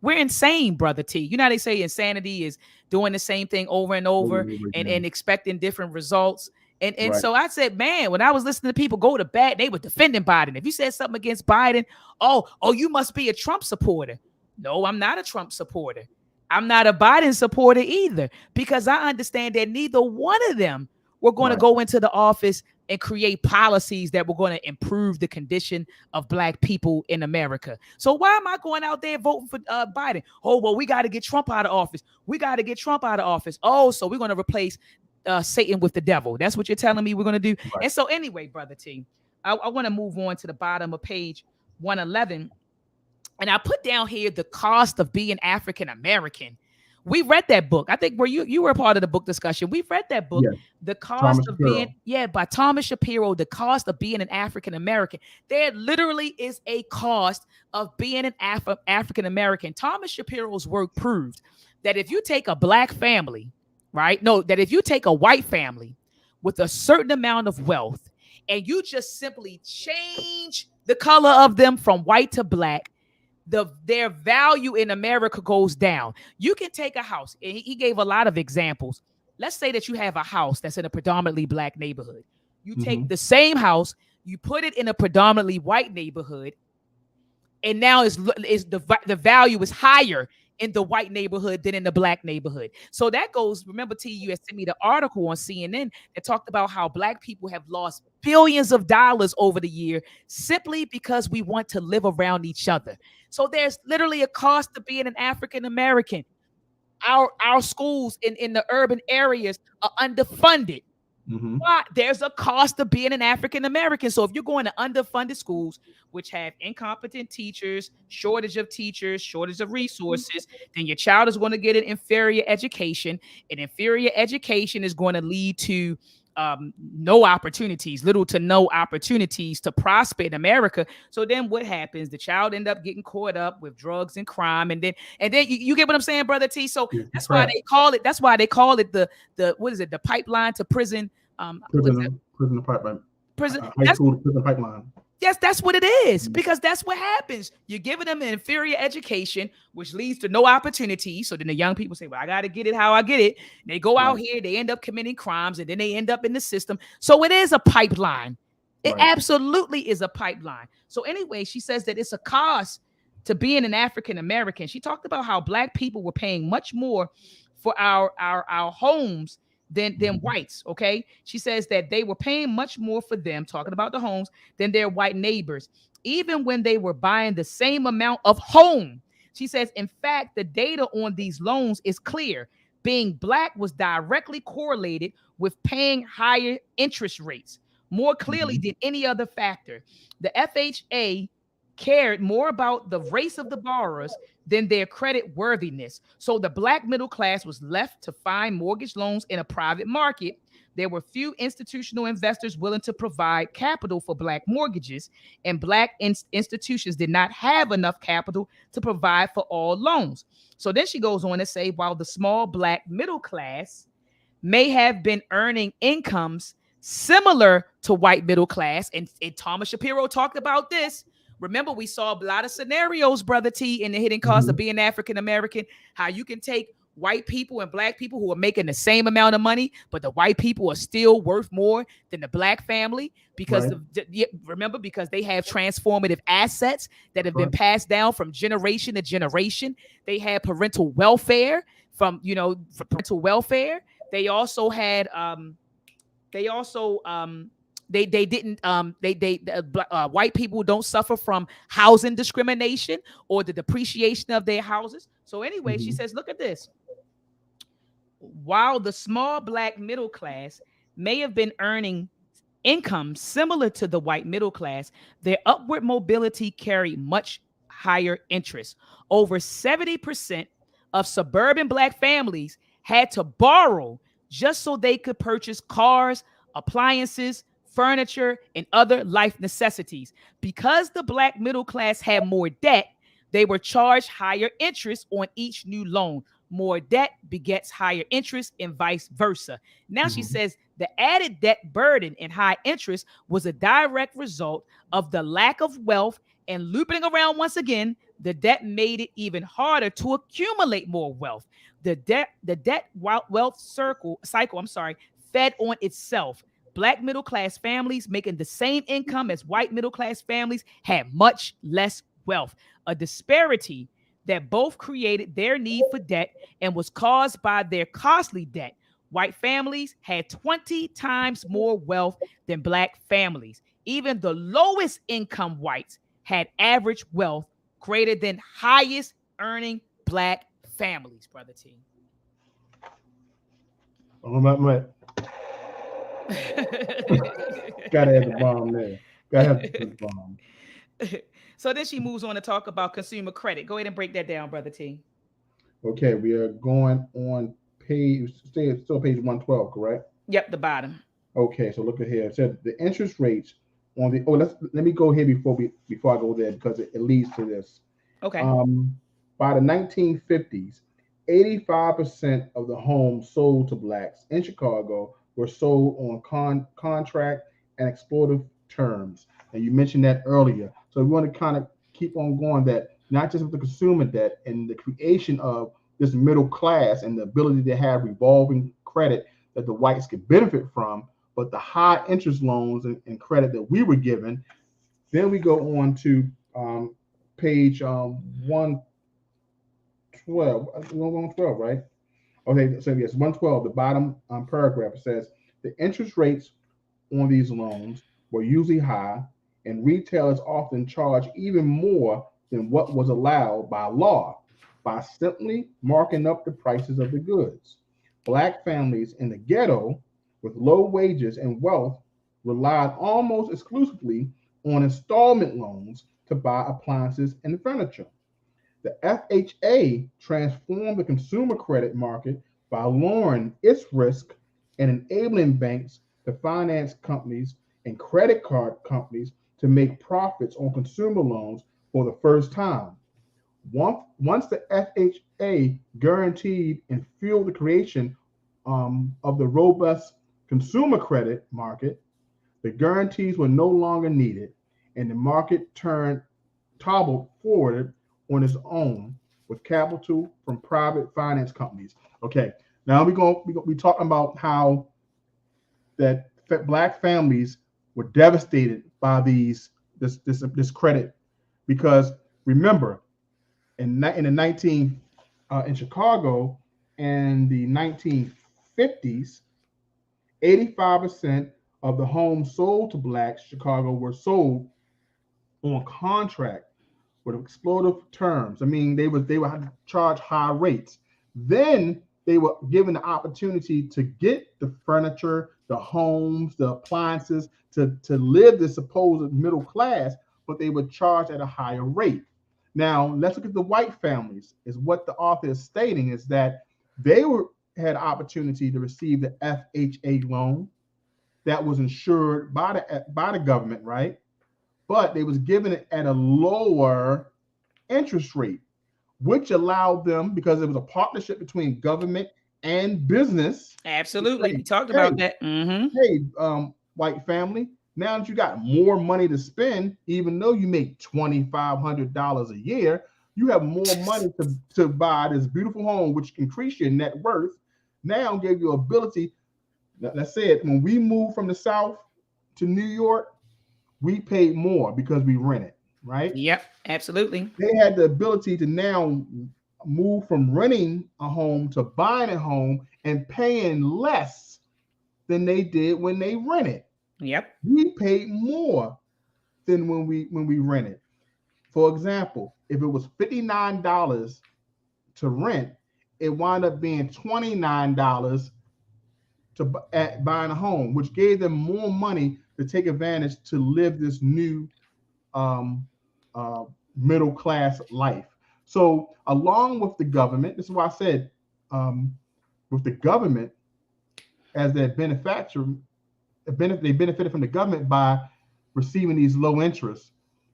we're insane, brother T. You know how they say insanity is doing the same thing over and over over and over and again. expecting different results. And Right. so I said, man, when I was listening to people go to bat, they were defending Biden. If you said something against Biden, oh, you must be a Trump supporter. No, I'm not a Trump supporter. I'm not a Biden supporter either, because I understand that neither one of them were going to Right. go into the office and create policies that were going to improve the condition of black people in America. So why am I going out there voting for Biden? Oh, well, we got to get Trump out of office. We got to get Trump out of office. Oh, so we're going to replace Satan with the devil. That's what you're telling me we're going to do. Right. And so anyway, brother T, I want to move on to the bottom of page 111. And I put down here the cost of being African American. We read that book. I think where you were a part of the book discussion. We've read that book, Yes. The Cost Thomas of Being, Shapiro. yeah, by Thomas Shapiro, The Cost of Being an African American. There literally is a cost of being an African American. Thomas Shapiro's work proved that if you take a black family, right? No, that if you take a white family with a certain amount of wealth and you just simply change the color of them from white to black, their value in America goes down. You can take a house, and he gave a lot of examples. Let's say that you have a house that's in a predominantly black neighborhood. You take Hmm. the same house, you put it in a predominantly white neighborhood, and now the value is higher in the white neighborhood than in the black neighborhood. So that goes. Remember, T, you had sent me the article on CNN that talked about how black people have lost billions of dollars over the year simply because we want to live around each other. So there's literally a cost to being an African American. Our schools in the urban areas are underfunded. Hmm. Why? There's a cost of being an African American. So if you're going to underfunded schools, which have incompetent teachers, shortage of resources, then your child is going to get an inferior education. An inferior education is going to lead to no opportunities, little to no opportunities to prosper in America. So then what happens? The child end up getting caught up with drugs and crime, and then you get what I'm saying, brother T. So It's a that's why trap. they call it. That's why they call it the what is it? The pipeline to prison. What is it? Prison pipeline. Prison. High That's school to prison pipeline. yes, that's what it is. Because that's what happens. You're giving them an inferior education, which leads to no opportunity. So then the young people say, "Well, I got to get it how I get it." They go out Right. here, they end up committing crimes, and then they end up in the system. So it is a pipeline. It Right. absolutely is a pipeline. So anyway, she says that it's a cost to being an African American. She talked about how black people were paying much more for our homes than Mhm. whites. Okay. She says that they were paying much more for them, talking about the homes, than their white neighbors, even when they were buying the same amount of home. She says, in fact, the data on these loans is clear. Being black was directly correlated with paying higher interest rates more clearly Mhm. than any other factor. The FHA cared more about the race of the borrowers than their credit worthiness. So the black middle class was left to find mortgage loans in a private market. There were few institutional investors willing to provide capital for black mortgages, and black institutions did not have enough capital to provide for all loans. So then she goes on to say, while the small black middle class may have been earning incomes similar to white middle class, and Thomas Shapiro talked about this. Remember, we saw a lot of scenarios, Brother T, in the hidden cost of being African American, how you can take white people and black people who are making the same amount of money, but the white people are still worth more than the black family because remember, because they have transformative assets that have been passed down from generation to generation. They had parental welfare for parental welfare. They also had white people don't suffer from housing discrimination or the depreciation of their houses. So anyway, she says, look at this. While the small black middle class may have been earning income similar to the white middle class, their upward mobility carried much higher interest. Over 70% of suburban black families had to borrow just so they could purchase cars, appliances, furniture, and other life necessities. Because the black middle class had more debt, they were charged higher interest on each new loan. More debt begets higher interest and vice versa. Now she says the added debt burden and high interest was a direct result of the lack of wealth, and looping around once again, the debt made it even harder to accumulate more wealth. The debt wealth cycle, fed on itself. Black middle class families making the same income as white middle class families had much less wealth, a disparity that both created their need for debt and was caused by their costly debt. White families had 20 times more wealth than black families. Even the lowest income whites had average wealth greater than highest earning black families, Brother T. Gotta have the bomb there. Gotta have the bomb. So then she moves on to talk about consumer credit. Go ahead and break that down, Brother T. Okay, we are going on still page 112, correct? Yep, the bottom. Okay, so look at here. It said the interest rates on the let me go here before I go there because it leads to this. Okay. By the 1950s, 85% of the homes sold to blacks in Chicago were sold on contract and exploitative terms. And you mentioned that earlier. So we want to kind of keep on going that not just with the consumer debt and the creation of this middle class and the ability to have revolving credit that the whites could benefit from, but the high interest loans and credit that we were given. Then we go on to page 112. 112, right? Okay, so yes, 112, the bottom paragraph says the interest rates on these loans were usually high, and retailers often charge even more than what was allowed by law by simply marking up the prices of the goods. Black families in the ghetto with low wages and wealth relied almost exclusively on installment loans to buy appliances and furniture. The FHA transformed the consumer credit market by lowering its risk and enabling banks to finance companies and credit card companies to make profits on consumer loans for the first time. Once the FHA guaranteed and fueled the creation of the robust consumer credit market, the guarantees were no longer needed, and the market toppled forward on its own with capital from private finance companies. Okay, now we talking about how that black families were devastated by this credit, because remember in Chicago in the 1950s, 85% of the homes sold to blacks in Chicago were sold on contract with exploitative terms. I mean, they would charge high rates. Then they were given the opportunity to get the furniture, the homes, the appliances to live the supposed middle class, but they were charged at a higher rate. Now, let's look at the white families. Is what the author is stating is that they had opportunity to receive the FHA loan that was insured by the government, right? But they was given it at a lower interest rate, which allowed them, because it was a partnership between government and business. Absolutely. Say, We talked hey, about that. Mm-hmm. hey, white family, now that you got more money to spend, even though you make $2,500 a year, you have more money to buy this beautiful home, which can increase your net worth. Now give you ability. Let's say it, when we moved from the South to New York, we paid more because we rented, right? Yep, absolutely. They had the ability to now move from renting a home to buying a home and paying less than they did when they rented. Yep. We paid more than when we rented. For example, if it was $59 to rent, it wound up being $29 at buying a home, which gave them more money to take advantage to live this new um, uh, middle class life. So, along with the government, this is why I said, with the government as their benefactor, they benefited from the government by receiving these low interests,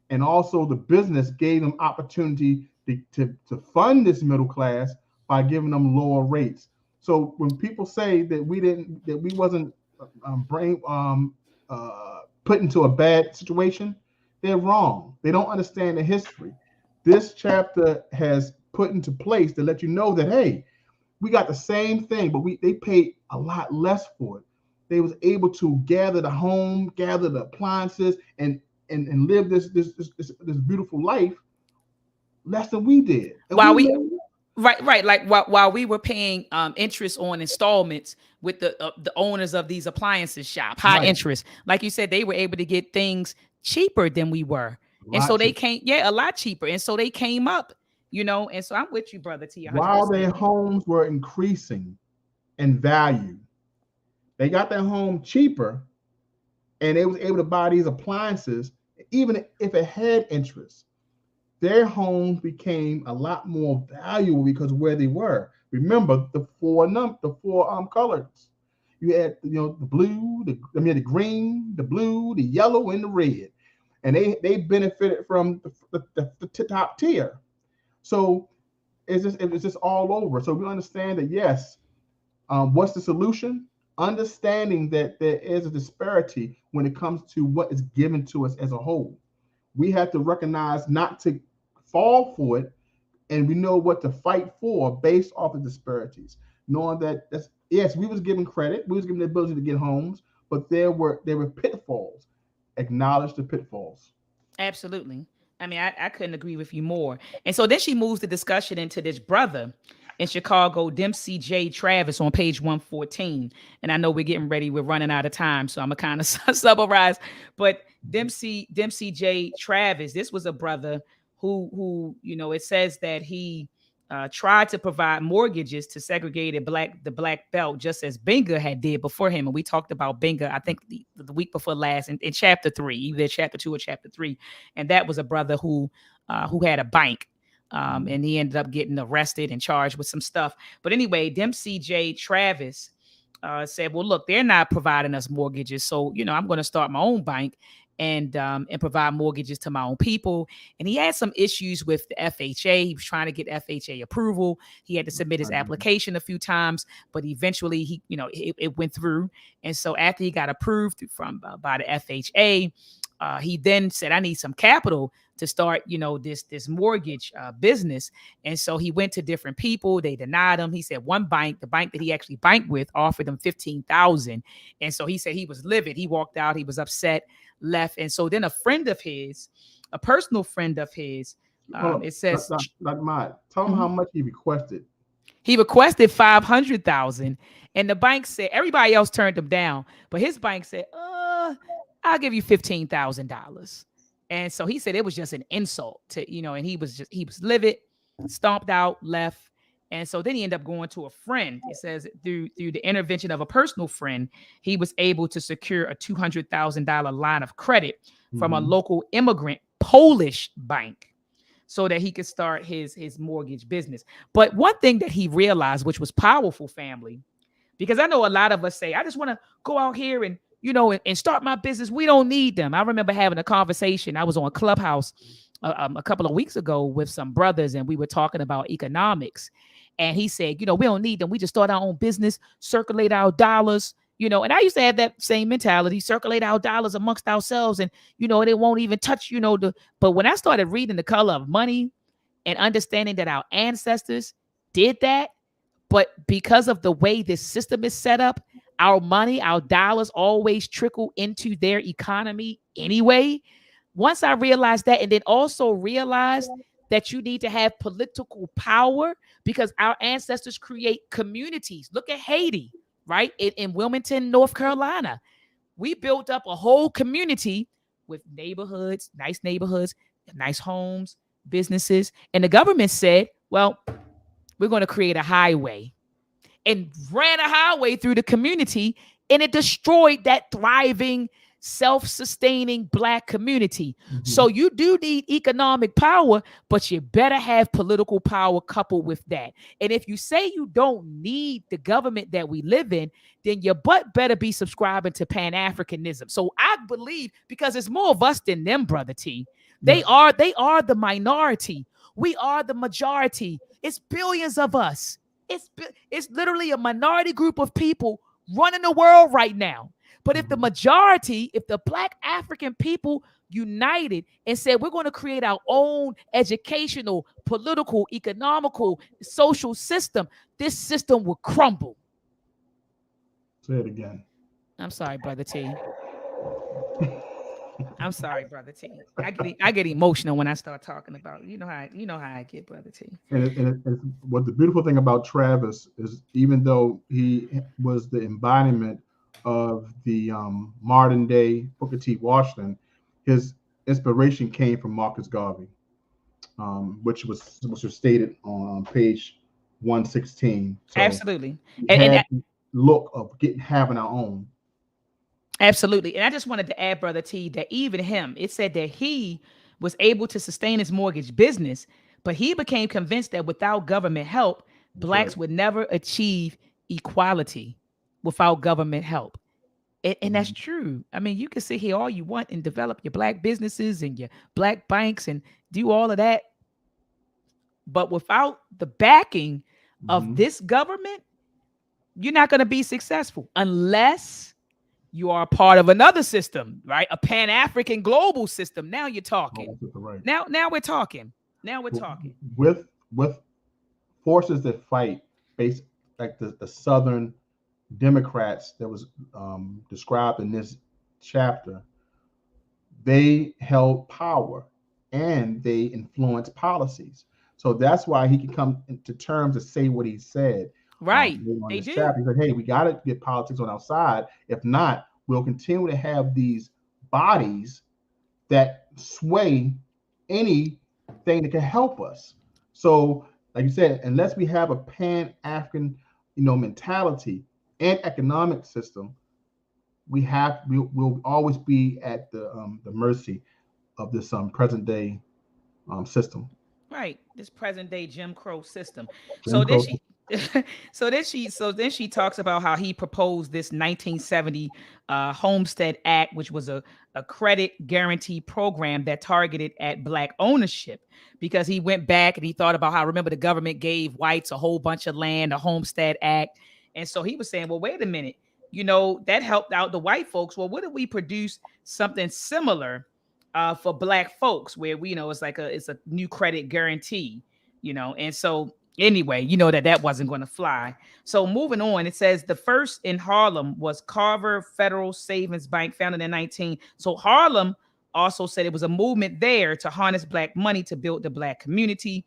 and also the business gave them opportunity to fund this middle class by giving them lower rates. So when people say that we wasn't put into a bad situation, they're wrong. They don't understand the history. This chapter has put into place to let you know that, hey, we got the same thing, but they paid a lot less for it. They was able to gather the home, gather the appliances, and live this beautiful life less than we did. And While we we know, right, like while we were paying interest on installments with the owners of these appliances shop, high right, interest. Like you said, they were able to get things cheaper than we were. a And so lot they cheaper. came, yeah, a lot cheaper. And so they came up, and so I'm with you, brother T, While 100%. their homes were increasing in value, they got their home cheaper, and they was able to buy these appliances, even if it had interest. Their homes became a lot more valuable because of where they were. Remember the four colors. You had the blue, the green, the blue, the yellow, and the red, and they benefited from the top tier. So it's just all over. So we understand that, yes. What's the solution? Understanding that there is a disparity when it comes to what is given to us as a whole. We have to recognize not to fall for it, and we know what to fight for based off of disparities. Knowing that yes, we was given credit, we was given the ability to get homes, but there were pitfalls. Acknowledge the pitfalls. Absolutely. I mean, I couldn't agree with you more. And so then she moves the discussion into this brother in Chicago, Dempsey J. Travis, on page 114. And I know we're getting ready, we're running out of time, so I'm gonna kind of summarize. But Dempsey J. Travis, this was a brother who it says that he tried to provide mortgages to segregated the black belt, just as Benga had did before him. And we talked about Benga, I think the week before last in chapter 3, either chapter 2 or chapter 3. And that was a brother who had a bank. And he ended up getting arrested and charged with some stuff. But anyway, Dempsey J. Travis said, well, look, they're not providing us mortgages. So, I'm going to start my own bank and provide mortgages to my own people. And he had some issues with the FHA. He was trying to get FHA approval. He had to submit his application a few times, but eventually it went through. And so after he got approved by the FHA, he then said, I need some capital to start, this mortgage business. And so he went to different people. They denied him. He said one bank, the bank that he actually banked with, offered him $15,000. And so he said he was livid. He walked out. He was upset, left. And so then a personal friend of his, it says, Dr. Mott, tell him how much he requested. He requested $500,000, and the bank said, everybody else turned him down, but his bank said, I'll give you $15,000. And so he said it was just an insult to, and he was livid, stomped out, left. And so then he ended up going to a friend. It says through the intervention of a personal friend, he was able to secure a $200,000 line of credit from a local immigrant Polish bank so that he could start his mortgage business. But one thing that he realized, which was powerful, family, because I know a lot of us say, I just want to go out here and, and start my business. We don't need them. I remember having a conversation. I was on Clubhouse a couple of weeks ago with some brothers, and we were talking about economics. And he said, we don't need them. We just start our own business, circulate our dollars, and I used to have that same mentality, circulate our dollars amongst ourselves. And, it won't even touch, but when I started reading The Color of Money and understanding that our ancestors did that, but because of the way this system is set up, our money, our dollars always trickle into their economy anyway. Once I realized that, and then also realized that you need to have political power because our ancestors create communities. Look at Haiti, right? In Wilmington, North Carolina. We built up a whole community with neighborhoods, nice homes, businesses. And the government said, well, we're going to create a highway, and ran a highway through the community, and it destroyed that thriving, self-sustaining Black community. Mm-hmm. So you do need economic power, but you better have political power coupled with that. And if you say you don't need the government that we live in, then your butt better be subscribing to Pan-Africanism. So I believe, because it's more of us than them, Brother T. They are the minority. We are the majority. It's billions of us. It's literally a minority group of people running the world right now. But if the majority, if the Black African people united and said, we're going to create our own educational, political, economical, social system, this system will crumble. Say it again. I'm sorry, Brother T. I'm sorry, Brother T. I get emotional when I start talking about it. You know how I get, Brother T. And what the beautiful thing about Travis is, even though he was the embodiment of the modern day Booker T. Washington, his inspiration came from Marcus Garvey, which was stated on page 116. So absolutely, and look of having our own. Absolutely. And I just wanted to add, Brother T, that even him, it said that he was able to sustain his mortgage business, but he became convinced that without government help, Blacks would never achieve equality without government help. And that's true. I mean, you can sit here all you want and develop your Black businesses and your Black banks and do all of that. But without the backing of this government, you're not going to be successful unless you are a part of another system, right? A Pan-African global system. Now you're talking. Right. Now we're talking. Now we're talking. With forces that fight, based like the Southern Democrats that was described in this chapter, they held power and they influenced policies. So that's why he could come into terms to say what he said. Right. They do. Chapter. He said, hey, we got to get politics on our side. If not, we'll continue to have these bodies that sway anything that can help us. So, like you said, unless we have a Pan-African, mentality and economic system, we'll always be at the mercy of this present day system. Right, this present day Jim Crow system. So then she talks about how he proposed this 1970 Homestead Act, which was a credit guarantee program that targeted at Black ownership, because he went back and he thought about how, remember, the government gave whites a whole bunch of land, the Homestead Act. And so he was saying, well, wait a minute, that helped out the white folks. Well, what if we produce something similar for Black folks, where it's a new credit guarantee, and so anyway, that wasn't going to fly. So moving on, it says the first in Harlem was Carver Federal Savings Bank, founded in 19. So Harlem also said it was a movement there to harness Black money to build the Black community.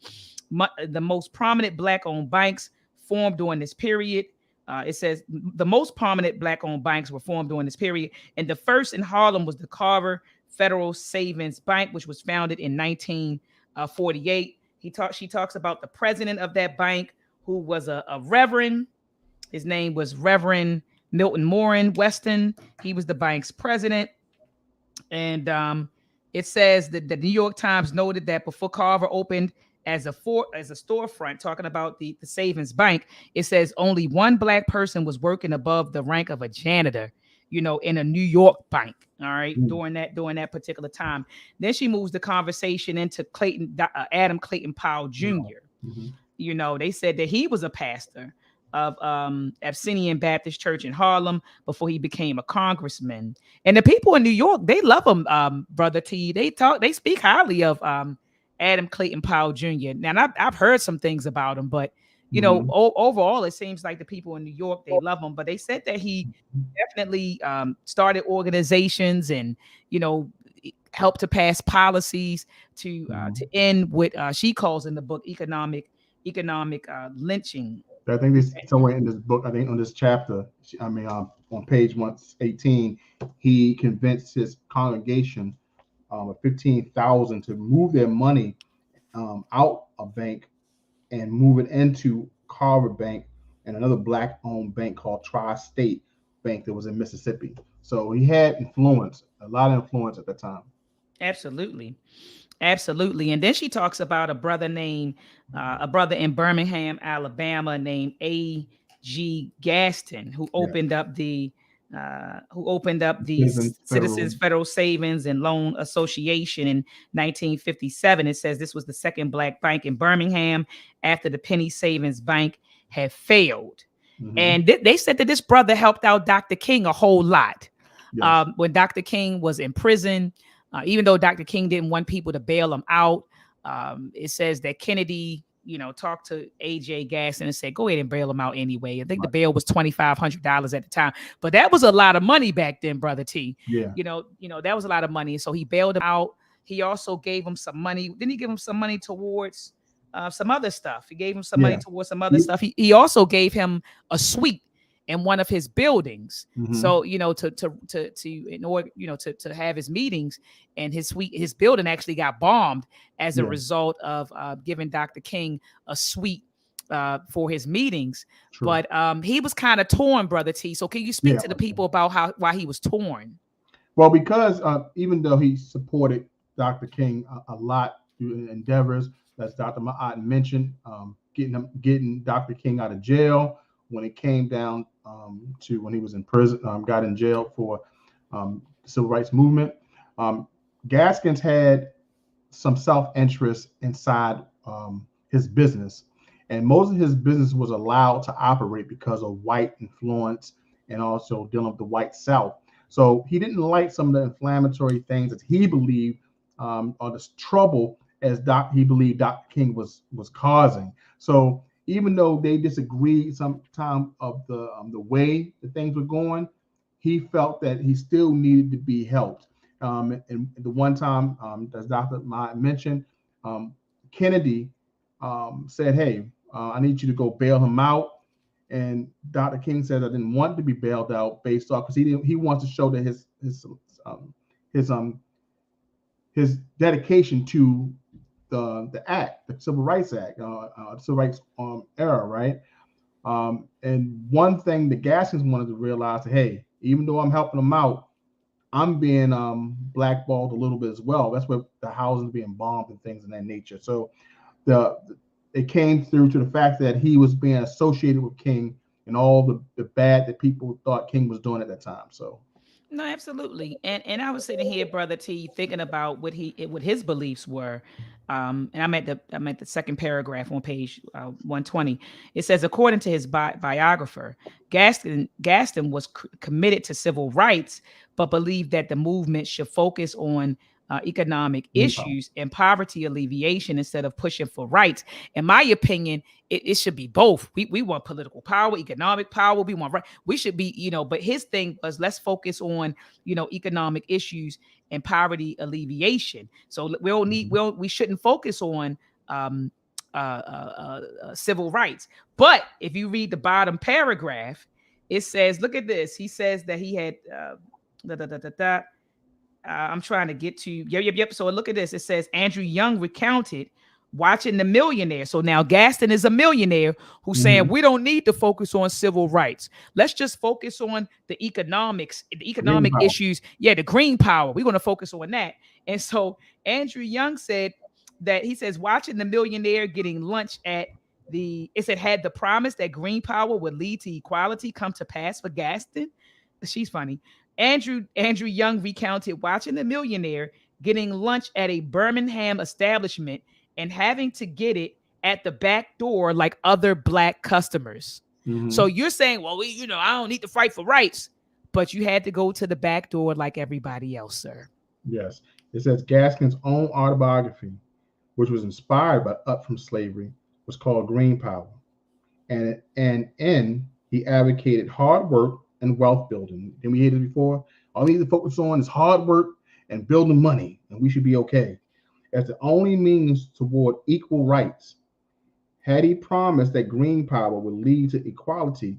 The most prominent Black-owned banks formed during this period. It says the most prominent Black-owned banks were formed during this period, and the first in Harlem was the Carver Federal Savings Bank, which was founded in 1948. She talks about the president of that bank, who was a reverend. His name was Reverend Milton Morin Weston. He was the bank's president. And It says that the New York Times noted that before Carver opened as a storefront, talking about the savings bank, it says only one black person was working above the rank of a janitor, in a New York bank. All right, Mm. during that particular time. Then she moves the conversation into Adam Clayton Powell Yeah. Jr. Mhm. They said that he was a pastor of Abyssinian Baptist Church in Harlem before he became a congressman. And the people in New York, they love him, Brother T. They speak highly of Adam Clayton Powell Jr. Now, and I've heard some things about him, but Mhm. overall, it seems like the people in New York, they love him. But they said that he definitely started organizations and you know helped to pass policies to Mhm. end what she calls in the book economic lynching. I think this somewhere in this book, I think on this chapter, I mean, on page 118, he convinced his congregation of 15,000 to move their money out of bank and move it into Carver Bank and another black-owned bank called Tri-State Bank that was in Mississippi. So he had influence, a lot of influence at the time. Absolutely. Absolutely. And then she talks about a brother in Birmingham, Alabama, named A.G. Gaston, Yeah, who opened up the Citizens Citizens Federal. Federal Savings and Loan Association in 1957. It says this was the second black bank in Birmingham after the Penny Savings Bank had failed. Hmm. And they said that this brother helped out Dr. King a whole lot Yes. when Dr. King was in prison. Even though Dr. King didn't want people to bail him out, it says that Kennedy, talked to A.J. Gasson and said, "Go ahead and bail him out anyway." I think the Right. bail was $2,500 at the time, but that was a lot of money back then, Brother T. Yeah. That was a lot of money. So he bailed him out. He also gave him some money. Didn't he give him some money towards some other stuff? He gave him some money Yeah. towards some other stuff. He also gave him a suite in one of his buildings. Mm-hmm. So to in order to have his meetings, and his building actually got bombed as a Yeah. result of giving Dr. King a suite for his meetings. True. But he was kind of torn, Brother T. So can you speak Yeah. to the people about why he was torn? Well, because even though he supported Dr. King a lot through endeavors, as Dr. Ma'at mentioned, getting Dr. King out of jail when it came down to when he was in prison, got in jail for the civil rights movement. Um, Gaskins had some self-interest inside his business, and most of his business was allowed to operate because of white influence and also dealing with the white South. So he didn't like some of the inflammatory things that he believed or this trouble as he believed Dr. King was causing. So even though they disagreed sometime of the way that things were going, he felt that he still needed to be helped. And the one time, as Dr. Ma mentioned, um, Kennedy said, "Hey, I need you to go bail him out." And Dr. King said, "I didn't want to be bailed out based off because he wants to show that his his dedication to the act, the Civil Rights Act, Civil Rights era, right?" And one thing the Gaskins wanted to realize, hey, even though I'm helping them out, I'm being blackballed a little bit as well. That's where the housing being bombed and things of that nature. So the it came through to the fact that he was being associated with King and all the bad that people thought King was doing at that time. So No, absolutely. And I was sitting here, Brother T, thinking about what his beliefs were. And I'm at the second paragraph on page 120. It says, according to his biographer, Gaston was committed to civil rights, but believed that the movement should focus on economic issues and poverty alleviation instead of pushing for rights. In my opinion, it should be both. We want political power, economic power. We want right. We should be, but his thing was, let's focus on, economic issues and poverty alleviation. So we shouldn't focus on civil rights. But if you read the bottom paragraph, it says, look at this. He says that he had da, da, da, da, da. I'm trying to get to yep. So look at this. It says Andrew Young recounted Watching the Millionaire. So now Gaston is a millionaire who's saying Mm-hmm. we don't need to focus on civil rights. Let's just focus on the Green economic power. issues. Yeah, the green power. We're going to focus on that. And so Andrew Young said that he says watching the millionaire getting lunch at it said had the promise that green power would lead to equality come to pass for Gaston. She's funny. Andrew Young recounted watching the millionaire getting lunch at a Birmingham establishment and having to get it at the back door like other black customers. So Mm-hmm. you're saying, well, I don't need to fight for rights, but you had to go to the back door like everybody else, sir. Yes. It says Gaskin's own autobiography, which was inspired by Up from Slavery, was called Green Power. And in he advocated hard work and wealth building. And we heard it before. All we need to focus on is hard work and building money, and we should be okay. As the only means toward equal rights, had he promised that green power would lead to equality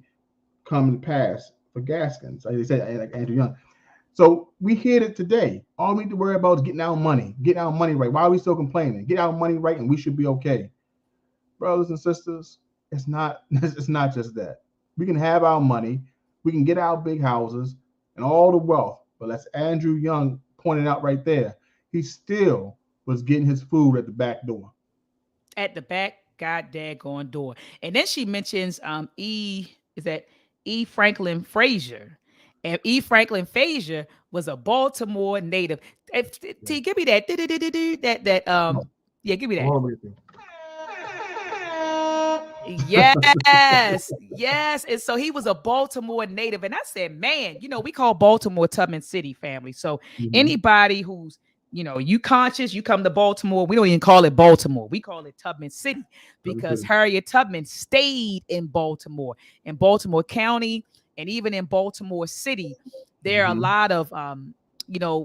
come to pass for Gaskins, like they said, like Andrew Young. So we hear it today. All we need to worry about is getting our money right. Why are we still complaining? Get our money right, and we should be okay, brothers and sisters. It's not. It's not just that. We can have our money, we can get our big houses and all the wealth, but as Andrew Young pointed out right there, he still was getting his food at the back door. At the back god daggone door. And then she mentions is that E. Franklin Frazier. And E. Franklin Frazier was a Baltimore native. T, give me that. That No, yeah, give me that. all the way through. Yes, yes. And so he was a Baltimore native. And I said, man, we call Baltimore Tubman City, family. So Mm-hmm. anybody who's, you conscious, you come to Baltimore. We don't even call it Baltimore. We call it Tubman City because Harriet Tubman stayed in Baltimore County, and even in Baltimore City. There are a Mm-hmm. lot of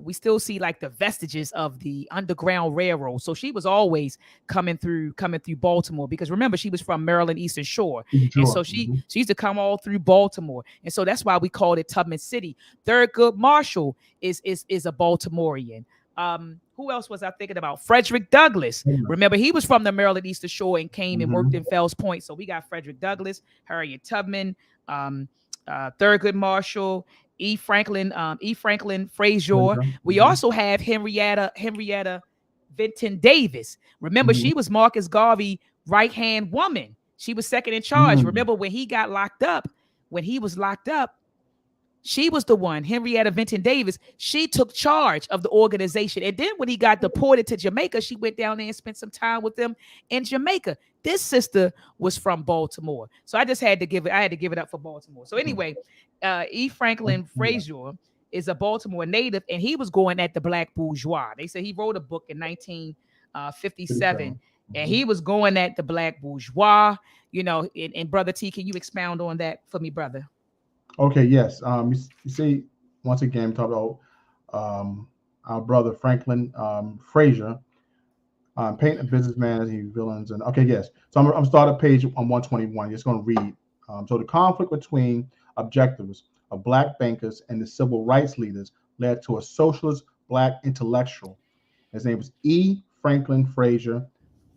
we still see like the vestiges of the Underground Railroad. So she was always coming through Baltimore, because remember, she was from Maryland Eastern Shore. And Sure. so she Mm-hmm. she used to come all through Baltimore. And so that's why we called it Tubman City. Thurgood Marshall is a Baltimorean. Who else was I thinking about? Frederick Douglass. Remember, he was from the Maryland Eastern Shore and came and worked Mm-hmm. in Fells Point. So we got Frederick Douglass, Harriet Tubman, Thurgood Marshall, E. Franklin Frazier. We Mm-hmm. also have Henrietta Vinton Davis. Remember, Mm-hmm. she was Marcus Garvey right hand woman. She was second in charge. Mm-hmm. Remember when he got locked up? When he was locked up, she was the one, Henrietta Vinton Davis. She took charge of the organization. And then when he got deported to Jamaica, she went down there and spent some time with them in Jamaica. This sister was from Baltimore. So I had to give it up for Baltimore. So anyway, E. Franklin Yeah. Frazier is a Baltimore native, and he was going at the black bourgeois. They said he wrote a book in 1957, and Mm-hmm. he was going at the black bourgeois, and Brother T, can you expound on that for me, brother? Okay, yes. You see, once again, we talk about our brother Franklin Frazier, painting a businessman as he villains. And okay, yes. So I'm starting at page on 121. Just going to read. So the conflict between objectives of black bankers and the civil rights leaders led to a socialist black intellectual. His name was E. Franklin Frazier,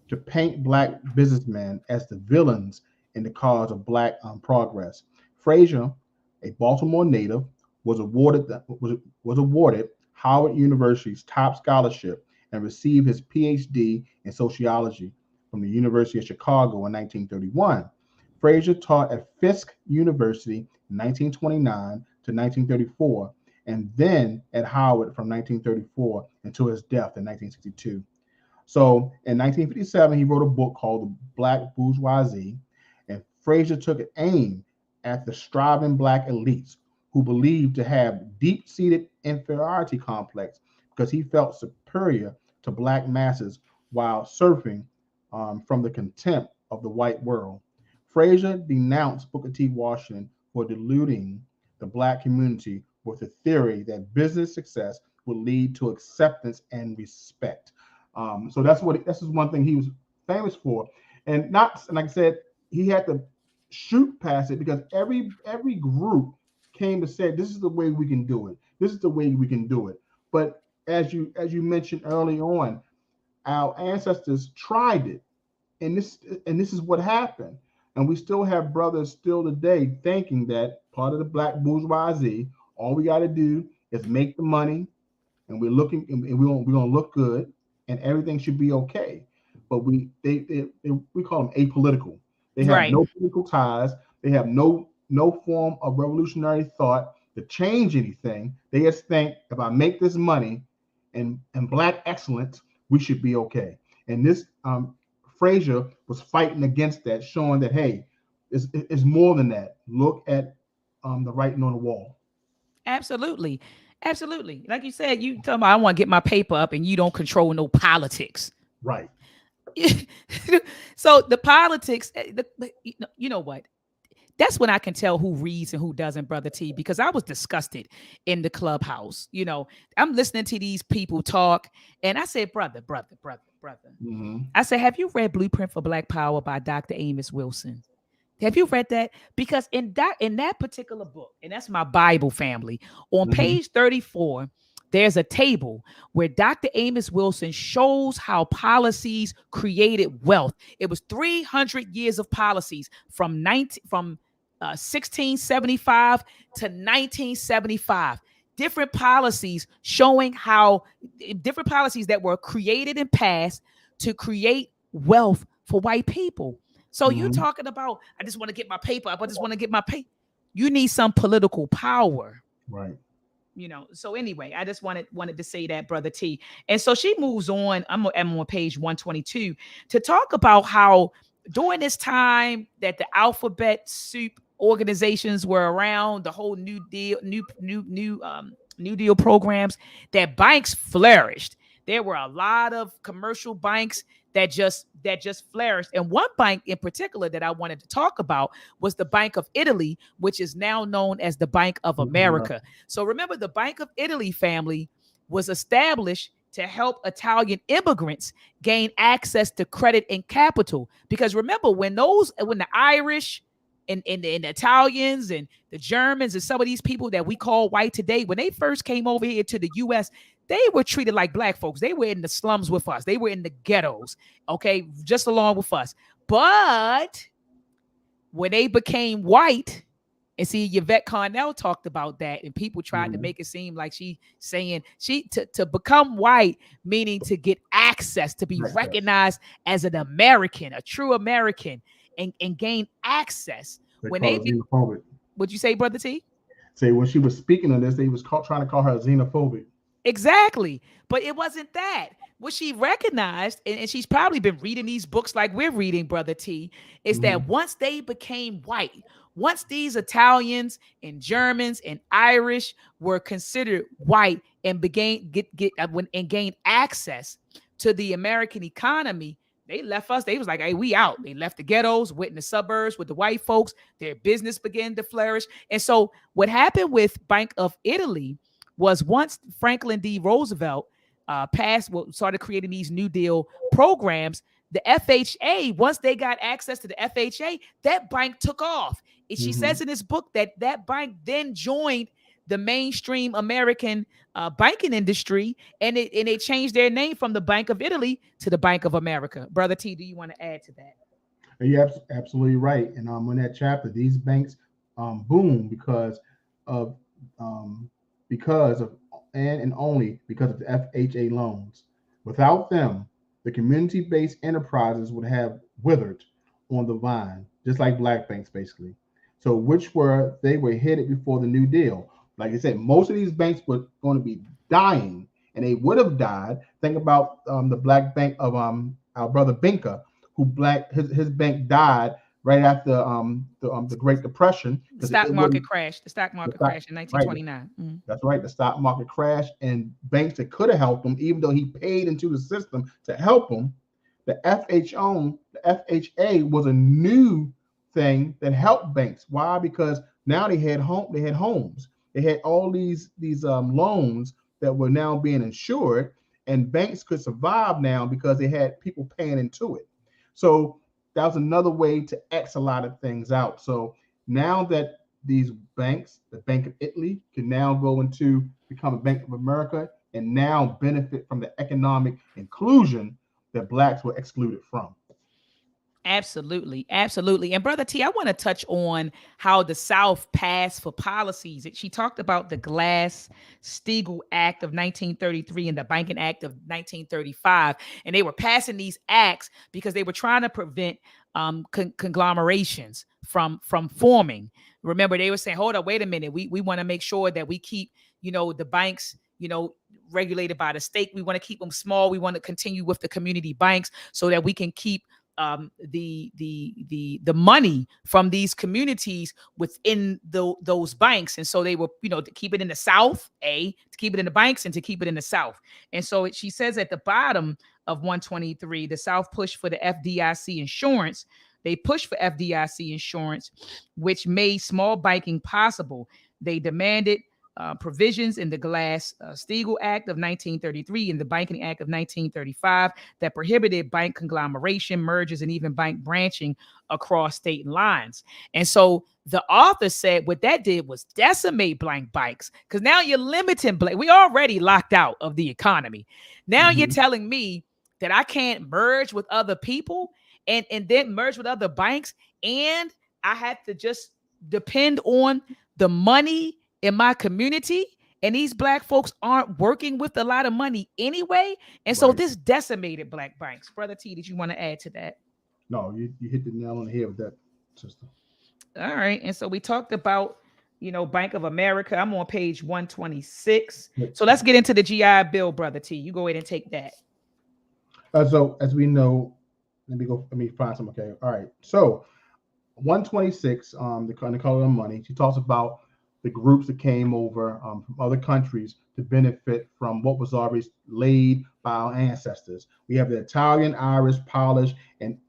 to paint black businessmen as the villains in the cause of black progress. Frazier, a Baltimore native, was awarded Howard University's top scholarship and received his PhD in sociology from the University of Chicago in 1931. Frazier taught at Fisk University in 1929 to 1934, and then at Howard from 1934 until his death in 1962. So in 1957, he wrote a book called The Black Bourgeoisie, and Frazier took aim at the striving black elites who believed to have deep-seated inferiority complex because he felt superior to black masses while surfing from the contempt of the white world. Frazier denounced Booker T. Washington for deluding the black community with the theory that business success would lead to acceptance and respect. So this is one thing he was famous for, and like I said, he had to shoot past it because every group came to say this is the way we can do it. This is the way we can do it. But as you mentioned early on, our ancestors tried it, and this is what happened. And we still have brothers still today thinking that part of the black bourgeoisie, all we got to do is make the money, and we're looking, and we're gonna look good, and everything should be okay. But we call them apolitical. They have Right. no political ties. They have no form of revolutionary thought to change anything. They just think if I make this money and black excellence, we should be okay. And this Frazier was fighting against that, showing that hey, it's more than that. Look at the writing on the wall. Absolutely. Absolutely. Like you said, you talking about I want to get my paper up and you don't control no politics. Right. So the politics, you know what? That's when I can tell who reads and who doesn't, Brother T, because I was disgusted in the clubhouse. I'm listening to these people talk, and I said, brother. Mm-hmm. I said, have you read Blueprint for Black Power by Dr. Amos Wilson? Have you read that? Because in that particular book, and that's my Bible family, on Mm-hmm. page 34, there's a table where Dr. Amos Wilson shows how policies created wealth. It was 300 years of policies from 1675 to 1975. Different policies that were created and passed to create wealth for white people. So you Mm-hmm. talking about, I just want to get my paper up. I just want to get my pay. You need some political power. Right. So anyway, I just wanted to say that, Brother T. And so she moves on. I'm on page 122 to talk about how during this time that the alphabet soup organizations were around, the whole New Deal, New Deal programs, that banks flourished. There were a lot of commercial banks that just flourished. And one bank in particular that I wanted to talk about was the Bank of Italy, which is now known as the Bank of America. So remember, the Bank of Italy family was established to help Italian immigrants gain access to credit and capital. Because remember, when the Irish and the Italians and the Germans and some of these people that we call white today, when they first came over here to the US, they were treated like black folks. They were in the slums with us. They were in the ghettos, okay, just along with us. But when they became white, and see, Yvette Carnell talked about that, and people tried to make it seem like she saying to become white, meaning to get access, to be recognized as an American, a true American, and gain access. When they xenophobic. Would you say, Brother T? Say when she was speaking on this, they was trying to call her xenophobic. Exactly. But it wasn't that. What she recognized, and she's probably been reading these books like we're reading, Brother T, is that once they became white, once these Italians and Germans and Irish were considered white and gained access to the American economy, they left us. They was like, hey, we out. They left the ghettos, went in the suburbs with the white folks. Their business began to flourish. And so what happened with Bank of Italy was once Franklin D. Roosevelt started creating these New Deal programs, the FHA, once they got access to the FHA, that bank took off. She says in this book that bank then joined the mainstream American banking industry, and they changed their name from the Bank of Italy to the Bank of America. Brother T, do you want to add to that? You're absolutely right. And in that chapter, these banks boom of because of and only because of the FHA loans. Without them, the community-based enterprises would have withered on the vine, just like black banks, basically. So they were headed before the New Deal. Like I said, most of these banks were going to be dying, and they would have died. Think about the black bank of our brother Binka, his bank died right after the Great Depression. The stock market crashed. The stock market crashed in 1929. Right. That's right. The stock market crashed, and banks that could have helped him, even though he paid into the system to help him, the FHA was a new thing that helped banks. Why? Because now they had homes. They had all these loans that were now being insured, and banks could survive now because they had people paying into it. So that was another way to X a lot of things out. So now that these banks, the Bank of Italy, can now go into become a Bank of America and now benefit from the economic inclusion that blacks were excluded from. Absolutely, absolutely. And Brother T, I want to touch on how the South passed for policies. She talked about the Glass-Steagall Act of 1933 and the Banking Act of 1935, and they were passing these acts because they were trying to prevent conglomerations from forming. Remember, they were saying, "Hold up, wait a minute. We want to make sure that we keep, the banks, regulated by the state. We want to keep them small. We want to continue with the community banks so that we can keep the money from these communities within those banks." And so they were, to keep it in the South, to keep it in the banks and to keep it in the South. And so she says at the bottom of 123, the South pushed for the FDIC insurance. They pushed for FDIC insurance, which made small banking possible. They demanded provisions in the Glass-Steagall Act of 1933 and the Banking Act of 1935 that prohibited bank conglomeration, mergers, and even bank branching across state lines. And so the author said what that did was decimate blank banks, because now you're limiting blank. We already locked out of the economy. Now you're telling me that I can't merge with other people and then merge with other banks, and I have to just depend on the money in my community, and these black folks aren't working with a lot of money anyway. And so this decimated black banks. Brother T, did you want to add to that? No, you hit the nail on the head with that, sister. All right. And so we talked about, Bank of America. I'm on page 126. So let's get into the GI Bill, Brother T. You go ahead and take that. So as we know, let me find some. Okay. All right. So 126, the color of money, she talks about the groups that came over from other countries to benefit from what was already laid by our ancestors. We have the Italian, Irish, Polish, and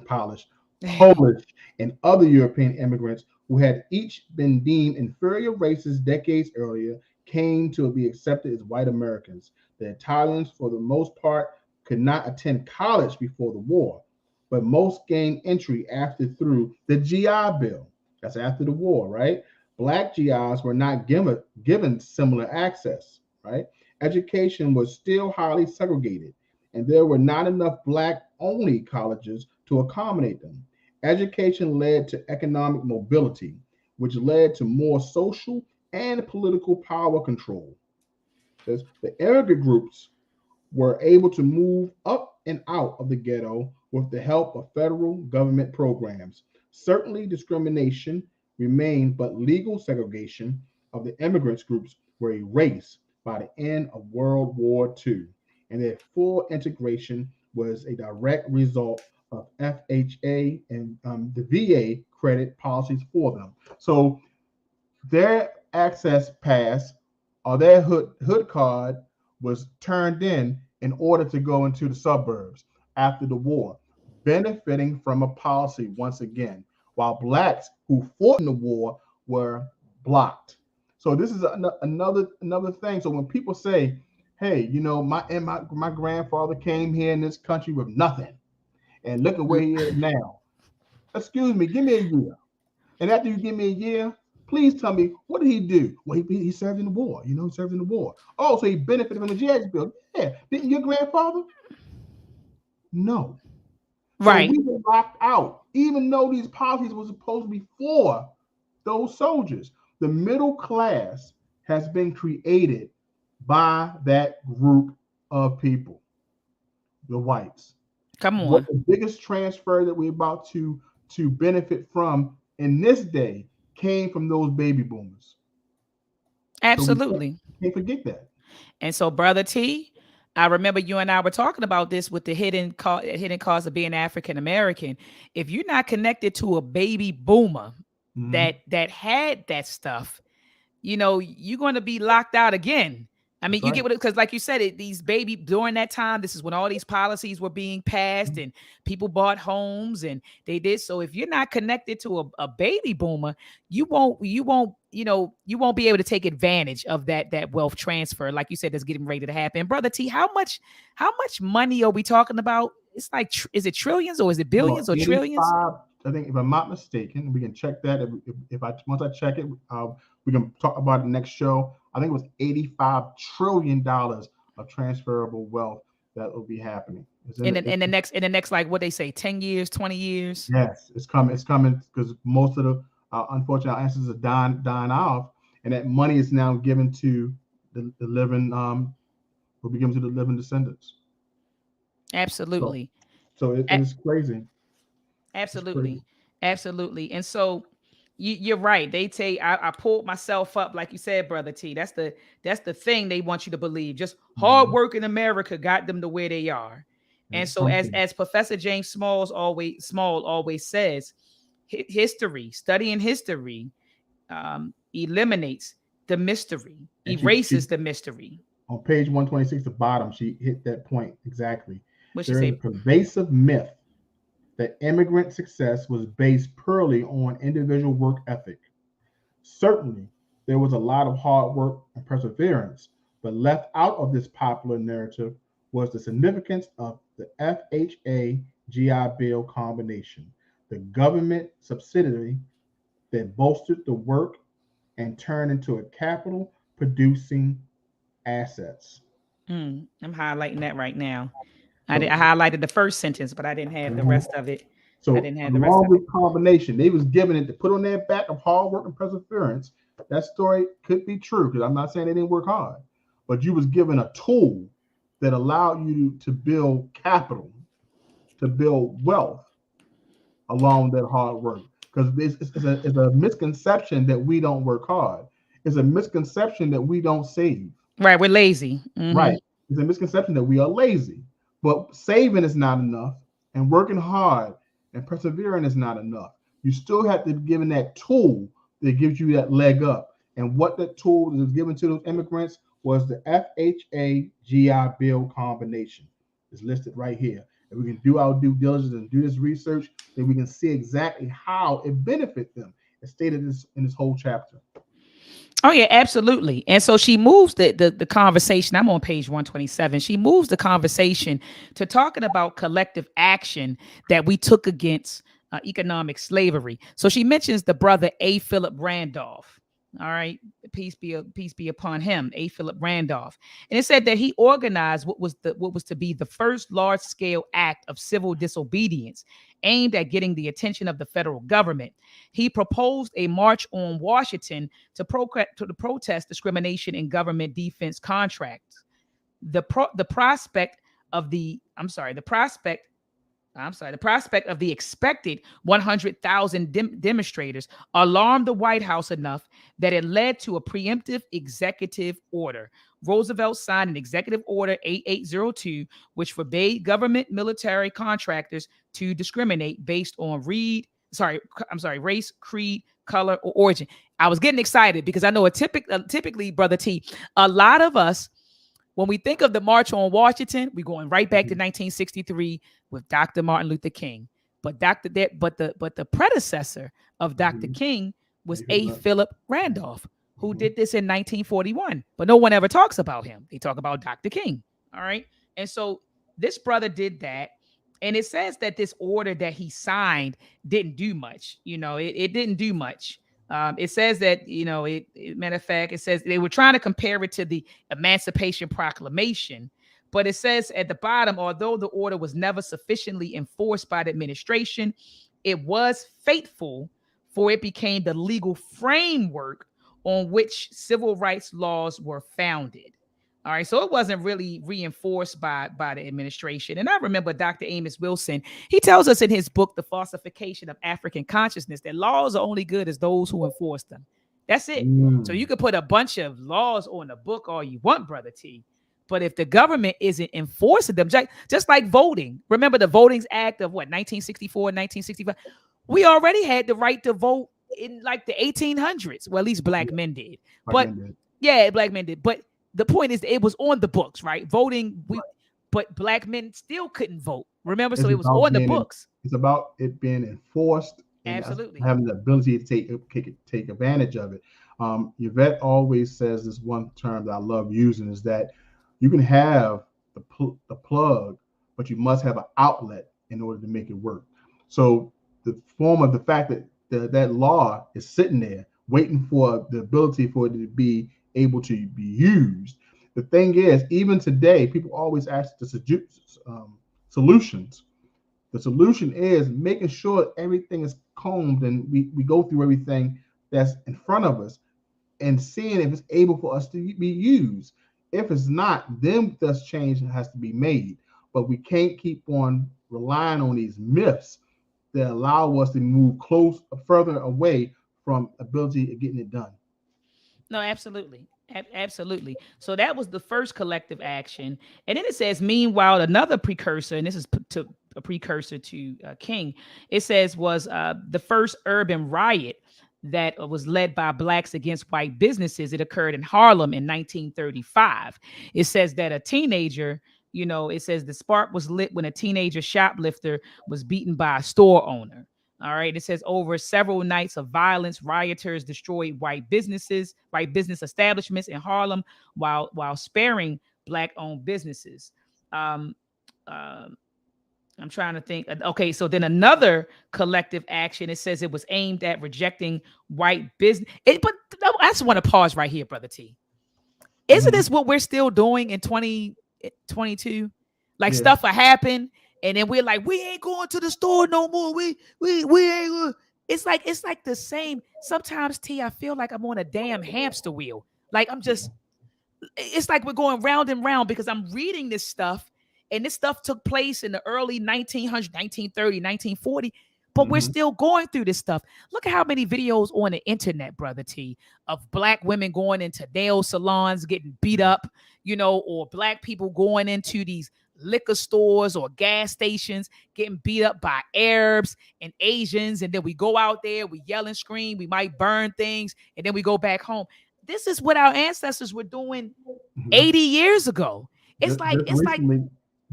Polish, and other European immigrants who had each been deemed inferior races decades earlier came to be accepted as white Americans. The Italians, for the most part, could not attend college before the war, but most gained entry after through the GI Bill. That's after the war, right? Black GIs were not given similar access, right? Education was still highly segregated, and there were not enough Black-only colleges to accommodate them. Education led to economic mobility, which led to more social and political power control. The immigrant groups were able to move up and out of the ghetto with the help of federal government programs. Certainly, discrimination remained, but legal segregation of the immigrants groups were erased by the end of World War II, and their full integration was a direct result of FHA and the VA credit policies for them. So their access pass or their hood card was turned in order to go into the suburbs after the war, benefiting from a policy once again, while blacks who fought in the war were blocked. So this is another thing. So when people say, "Hey, my grandfather came here in this country with nothing, and look at where he is now," excuse me, give me a year. And after you give me a year, please tell me, what did he do? Well, he served in the war. He served in the war. Oh, so he benefited from the GI Bill. Yeah. Didn't your grandfather? No. So Right. we were locked out, even though these policies were supposed to be for those soldiers. The middle class has been created by that group of people, the whites. Come What on. the biggest transfer that we're about to benefit from in this day came from those baby boomers. So we Absolutely. can't forget that. And so, Brother T, I remember you and I were talking about this with the hidden cost of being African American. If you're not connected to a baby boomer that had that stuff, you're going to be locked out again. I mean, That's you right. get what it, because like you said, these baby during that time, this is when all these policies were being passed and people bought homes and they did. So if you're not connected to a baby boomer, you won't be able to take advantage of that wealth transfer, like you said, that's getting ready to happen. Brother T, how much money are we talking about? It's like, is it trillions or is it billions Well, or trillions? 85, I think, if I'm not mistaken, we can check that. If I once I check it, we can talk about it next show. I think it was $85 trillion of transferable wealth that will be happening. It's In the next, like what they say, 10 years, 20 years. yes, it's coming. It's coming because most of the unfortunate ancestors are dying off, and that money is now given to the living will be given to the living descendants. So Absolutely. it is crazy. It's crazy. Absolutely. Absolutely. And so you're right. They take I pulled myself up, like you said, brother T. That's the thing they want you to believe. Just hard Mhm. work in America got them to where they are. And It's so something. as Professor James Small always says, history, studying history eliminates the mystery, And erases the mystery. on page 126, the bottom, she hit that point exactly. What she There is a say? pervasive myth that immigrant success was based purely on individual work ethic. Certainly, there was a lot of hard work and perseverance, but left out of this popular narrative was the significance of the FHA GI Bill combination, the government subsidiary that bolstered the work and turned into a capital producing assets. I'm highlighting that right now. I So, highlighted the first sentence, but I didn't have the rest of it. I so didn't have the rest along of it. with combination, they was given it to put on their back of hard work and perseverance. That story could be true because I'm not saying they didn't work hard, but you was given a tool that allowed you to build capital, to build wealth along that hard work. Because it's a misconception that we don't work hard. It's a misconception that we don't save. Right, we're lazy. Right. It's a misconception that we are lazy. But saving is not enough, and working hard and persevering is not enough. You still have to be given that tool that gives you that leg up. And what that tool that was given to those immigrants was the FHA GI Bill combination. It's listed right here. If we can do our due diligence and do this research, then we can see exactly how it benefits them. It's stated in this whole chapter. Oh yeah, absolutely. And so she moves the conversation. I'm on page 127. She moves the conversation to talking about collective action that we took against economic slavery. So she mentions the brother A. Philip Randolph. All right, peace be upon him, A. Philip Randolph. And it said that he organized what was to be the first large scale act of civil disobedience aimed at getting the attention of the federal government. He proposed a march on Washington to protest discrimination in government defense contracts. The prospect of the I'm sorry, the prospect of the expected 100,000 demonstrators alarmed the White House enough that it led to a preemptive executive order. Roosevelt signed an executive order 8802, which forbade government military contractors to discriminate based on race, creed, color, or origin. I was getting excited because I know typically, Brother T, a lot of us, when we think of the March on Washington, we're going right back to 1963 with Dr. Martin Luther King. But the predecessor of Dr. King was A. Philip Randolph, who did this in 1941. But no one ever talks about him. They talk about Dr. King. All right. And so this brother did that. And it says that this order that he signed didn't do much. It didn't do much. It says that, matter of fact, it says they were trying to compare it to the Emancipation Proclamation. But it says at the bottom, although the order was never sufficiently enforced by the administration, it was faithful, for it became the legal framework on which civil rights laws were founded. All right, so it wasn't really reinforced by the administration. And I remember Dr. Amos Wilson, he tells us in his book, The Falsification of African Consciousness, that laws are only good as those who enforce them. That's it. So you could put a bunch of laws on the book all you want, Brother T. But if the government isn't enforcing them, just like voting, remember the Voting Act of 1964, 1965? We already had the right to vote in like the 1800s. Well, at least black men did. But yeah, black men did. But the point is, it was on the books, right? Voting, but black men still couldn't vote. Remember, so it was on the books. It's about it being enforced and Absolutely having the ability to take advantage of it. Yvette always says this one term that I love using is that you can have the plug, but you must have an outlet in order to make it work. So the form of the fact that that law is sitting there waiting for the ability for it to be able to be used The thing is, even today, people always ask the solutions. The solution is making sure everything is combed and we go through everything that's in front of us and seeing if it's able for us to be used. If it's not, then thus change has to be made. But we can't keep on relying on these myths that allow us to move further away from ability of getting it done. No, absolutely. Absolutely. So that was the first collective action. And then it says, meanwhile, another precursor, and this is to a precursor to King, it says was the first urban riot that was led by blacks against white businesses. It occurred in Harlem in 1935. It says that a teenager, it says the spark was lit when a teenager shoplifter was beaten by a store owner. All right. It says over several nights of violence, rioters destroyed white business establishments in Harlem while sparing black-owned businesses. Um, uh, I'm trying to think. Okay, so then another collective action. It says it was aimed at rejecting white business. But I just want to pause right here, brother T. Isn't this what we're still doing in 2022? Like Yeah. stuff will happen, and then we're like, we ain't going to the store no more. We ain't. It's like the same. Sometimes T, I feel like I'm on a damn hamster wheel. Like I'm just. It's like we're going round and round because I'm reading this stuff, and this stuff took place in the early 1900s, 1930, 1940. But we're still going through this stuff. Look at how many videos on the internet, brother T, of black women going into nail salons, getting beat up, or black people going into these liquor stores or gas stations, getting beat up by Arabs and Asians. And then we go out there, we yell and scream, we might burn things, and then we go back home. This is what our ancestors were doing 80 years ago. It's like Recently,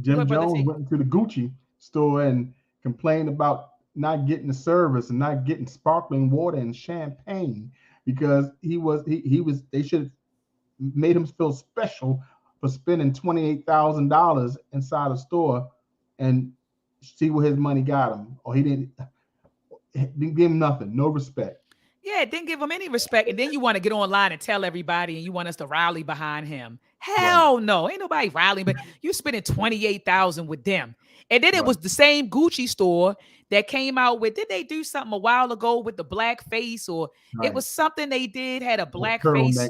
Jim brother Jones T. went into the Gucci store and complained about not getting the service and not getting sparkling water and champagne because they should have made him feel special for spending $28,000 inside a store and see where his money got him, or he didn't give him nothing, no respect. Yeah, didn't give him any respect. And then you want to get online and tell everybody and you want us to rally behind him. Hell no. Ain't nobody rallying, but you spending 28,000 with them. And then it was the same Gucci store that came out with, did they do something a while ago with the black face? Or it was something they did, had a black face,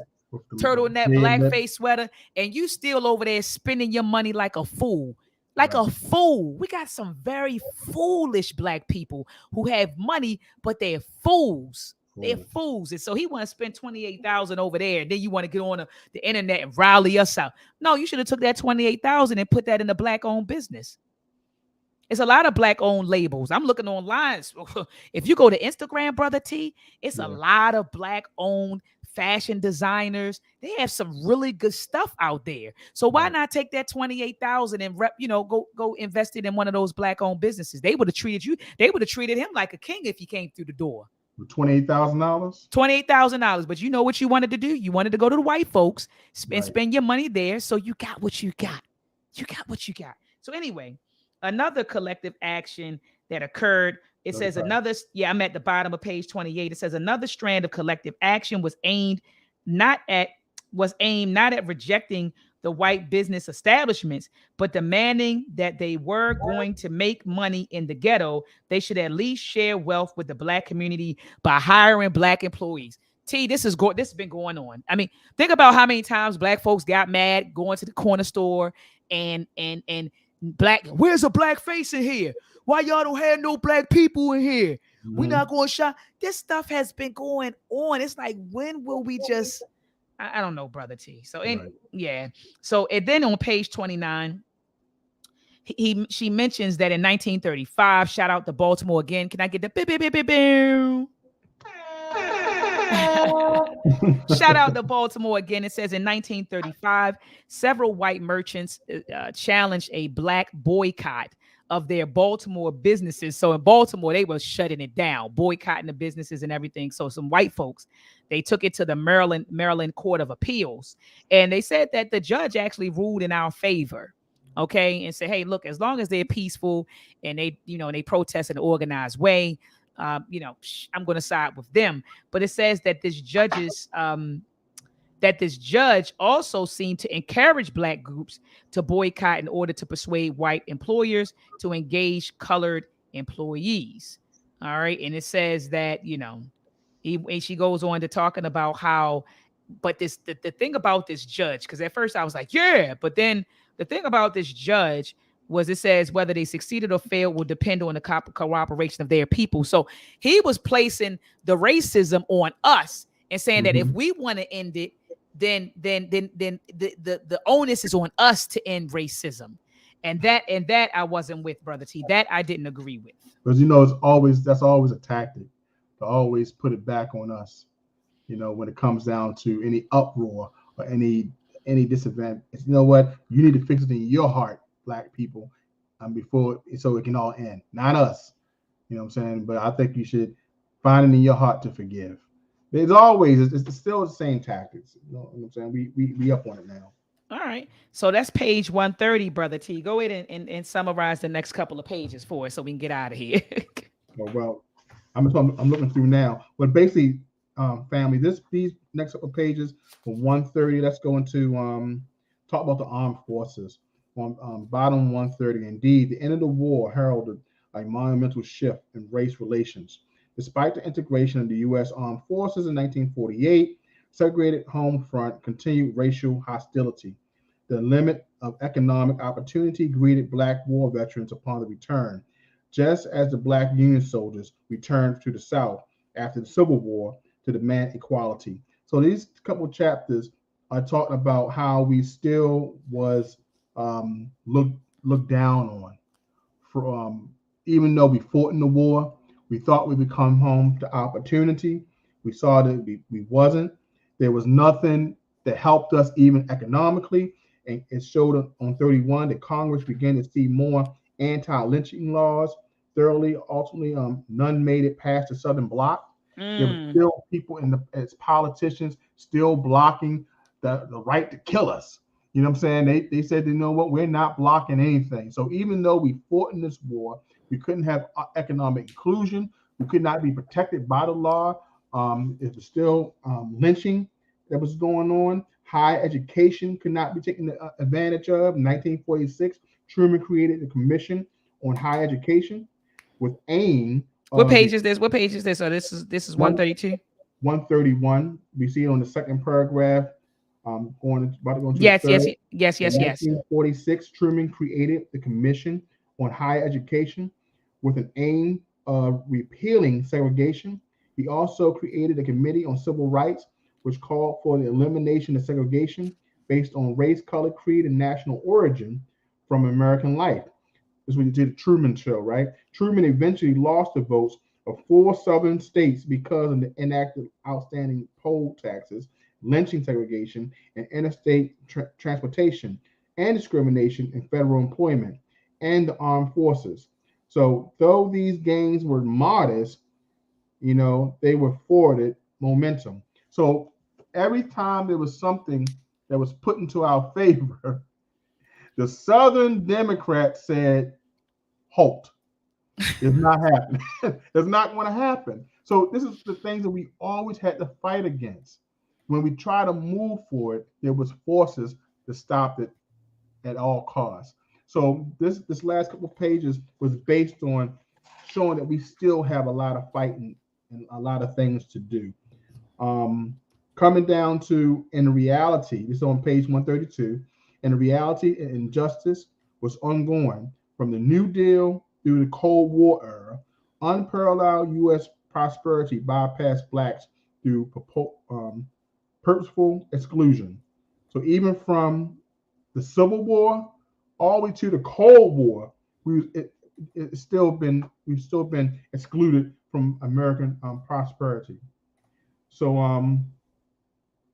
turtleneck, black face sweater, and you still over there spending your money like a fool. Like a fool. We got some very foolish black people who have money, but they're fools. They're fools. And so he want to spend 28,000 over there. And then you want to get on the internet and rally us out. No, you should have took that 28,000 and put that in a black-owned business. It's a lot of black-owned labels. I'm looking online. If you go to Instagram, brother T, it's a lot of black-owned fashion designers. They have some really good stuff out there. So why not take that 28,000 and go invest it in one of those black-owned businesses? They would have treated you. They would have treated him like a king if he came through the door. $28,000. $28,000. But you know what you wanted to do? You wanted to go to the white folks and spend your money there. So you got what you got. You got what you got. So anyway, another collective action that occurred. It says another. Yeah, I'm at the bottom of page 28. It says another strand of collective action was aimed not at rejecting the white business establishments, but demanding that they were going to make money in the ghetto. They should at least share wealth with the black community by hiring black employees. T, this has been going on. I mean, think about how many times black folks got mad going to the corner store and black. Where's a black face in here? Why y'all don't have no black people in here? We're not going to shop. This stuff has been going on. It's like, when will we just? I don't know, brother T. So yeah. So and then on page 29, she mentions that in 1935, shout out to Baltimore again. Can I get the beep, beep, beep, beep, beep? Shout out to Baltimore again. It says in 1935, several white merchants challenged a black boycott of their Baltimore businesses. So in Baltimore, they were shutting it down, boycotting the businesses and everything. So some white folks, they took it to the Maryland Court of Appeals. And they said that the judge actually ruled in our favor. Okay. And said, hey, look, as long as they're peaceful and they protest in an organized way, I'm going to side with them. But it says that this judge's that this judge also seemed to encourage Black groups to boycott in order to persuade white employers to engage colored employees. All right. And it says that, and she goes on to talking about how, but the thing about this judge, because at first I was like, yeah, but then the thing about this judge was it says whether they succeeded or failed will depend on the cooperation of their people. So he was placing the racism on us and saying that if Mm-hmm. we want to end it, then the onus is on us to end racism. And that I wasn't with, Brother T. That I didn't agree with. Because that's always a tactic to always put it back on us. When it comes down to any uproar or any disadvantage, you know what? You need to fix it in your heart, Black people, before so it can all end, not us. You know what I'm saying? But I think you should find it in your heart to forgive. It's still the same tactics. You know what I'm saying? We up on it now. All right. So that's page 130, Brother T. Go ahead and summarize the next couple of pages for us so we can get out of here. Well, I'm looking through now, but basically, family, these next couple of pages from 130. Let's go into talk about the armed forces on bottom 130. Indeed, the end of the war heralded a monumental shift in race relations. Despite the integration of the U.S. Armed Forces in 1948, segregated home front continued racial hostility. The limit of economic opportunity greeted Black war veterans upon the return, just as the Black Union soldiers returned to the South after the Civil War to demand equality. So these couple of chapters are talking about how we still was looked down on. Even though we fought in the war, we thought we would come home to opportunity. We saw that we wasn't. There was nothing that helped us even economically. And it showed on 31 that Congress began to see more anti-lynching laws. Ultimately, none made it past the Southern Bloc. There were still people as politicians still blocking the right to kill us. You know what I'm saying? They said, you know what, we're not blocking anything. So even though we fought in this war, we couldn't have economic inclusion. We could not be protected by the law. It was still lynching that was going on. High education could not be taken advantage of. In 1946, Truman created the Commission on Higher Education with aim What of page is this? What page is this? So this is one 132. 131. We see it on the second paragraph. About to go into the Yes, yes, third. yes, In yes, yes. 1946, Truman created the Commission on Higher Education with an aim of repealing segregation. He also created a Committee on Civil Rights, which called for the elimination of segregation based on race, color, creed, and national origin from American life. This is what you did the Truman Show, right? Truman eventually lost the votes of 4 Southern states because of the enacted outstanding poll taxes, lynching segregation, and interstate transportation, and discrimination in federal employment and the armed forces. So, though these gains were modest, they were forwarded momentum. So, every time there was something that was put into our favor, the Southern Democrats said, halt. It's not happening. It's not going to happen. So this is the things that we always had to fight against. When we try to move forward, there was forces to stop it at all costs. So this last couple of pages was based on showing that we still have a lot of fighting and a lot of things to do. Coming down to in reality, this is on page 132. In reality, injustice was ongoing from the New Deal through the Cold War era. Unparalleled U.S. prosperity bypassed blacks through purposeful exclusion. So even from the Civil War all the way to the Cold War, we've still been excluded from American prosperity. So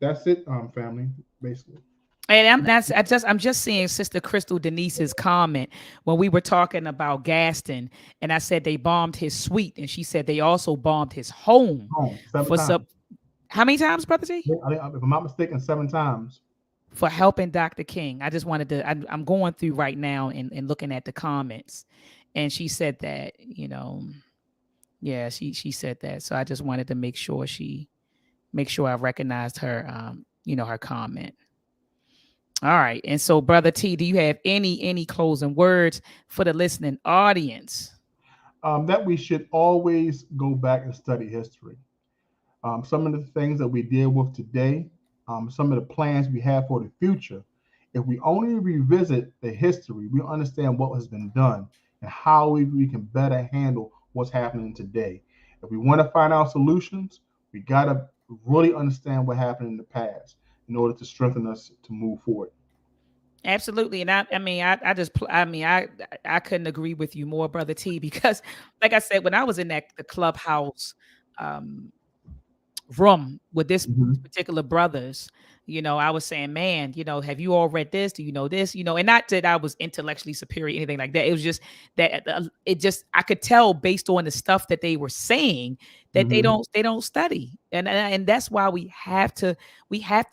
that's it, family, basically. And I'm just seeing Sister Crystal Denise's comment when we were talking about Gaston, and I said they bombed his suite, and she said they also bombed his home Seven for times. some. How many times, Brother T? Yeah, if I'm not mistaken, 7 times. For helping Dr. King. I just wanted to. I'm going through right now and looking at the comments, and she said that yeah, she said that. So I just wanted to make sure I recognized her. her comment. All right. And so, Brother T, do you have any closing words for the listening audience? That we should always go back and study history. Some of the things that we deal with today, some of the plans we have for the future, if we only revisit the history, we understand what has been done and how we can better handle what's happening today. If we want to find out solutions, we got to really understand what happened in the past in order to strengthen us to move forward. Absolutely. And I mean, I just, I mean, I couldn't agree with you more, Brother T, because like I said, when I was in the clubhouse, um, room with this Mm-hmm. particular brothers, I was saying, man, have you all read this? Do you know this? And not that I was intellectually superior, anything like that. It was just that I could tell based on the stuff that they were saying that they Mm-hmm. don't study. And that's why we have to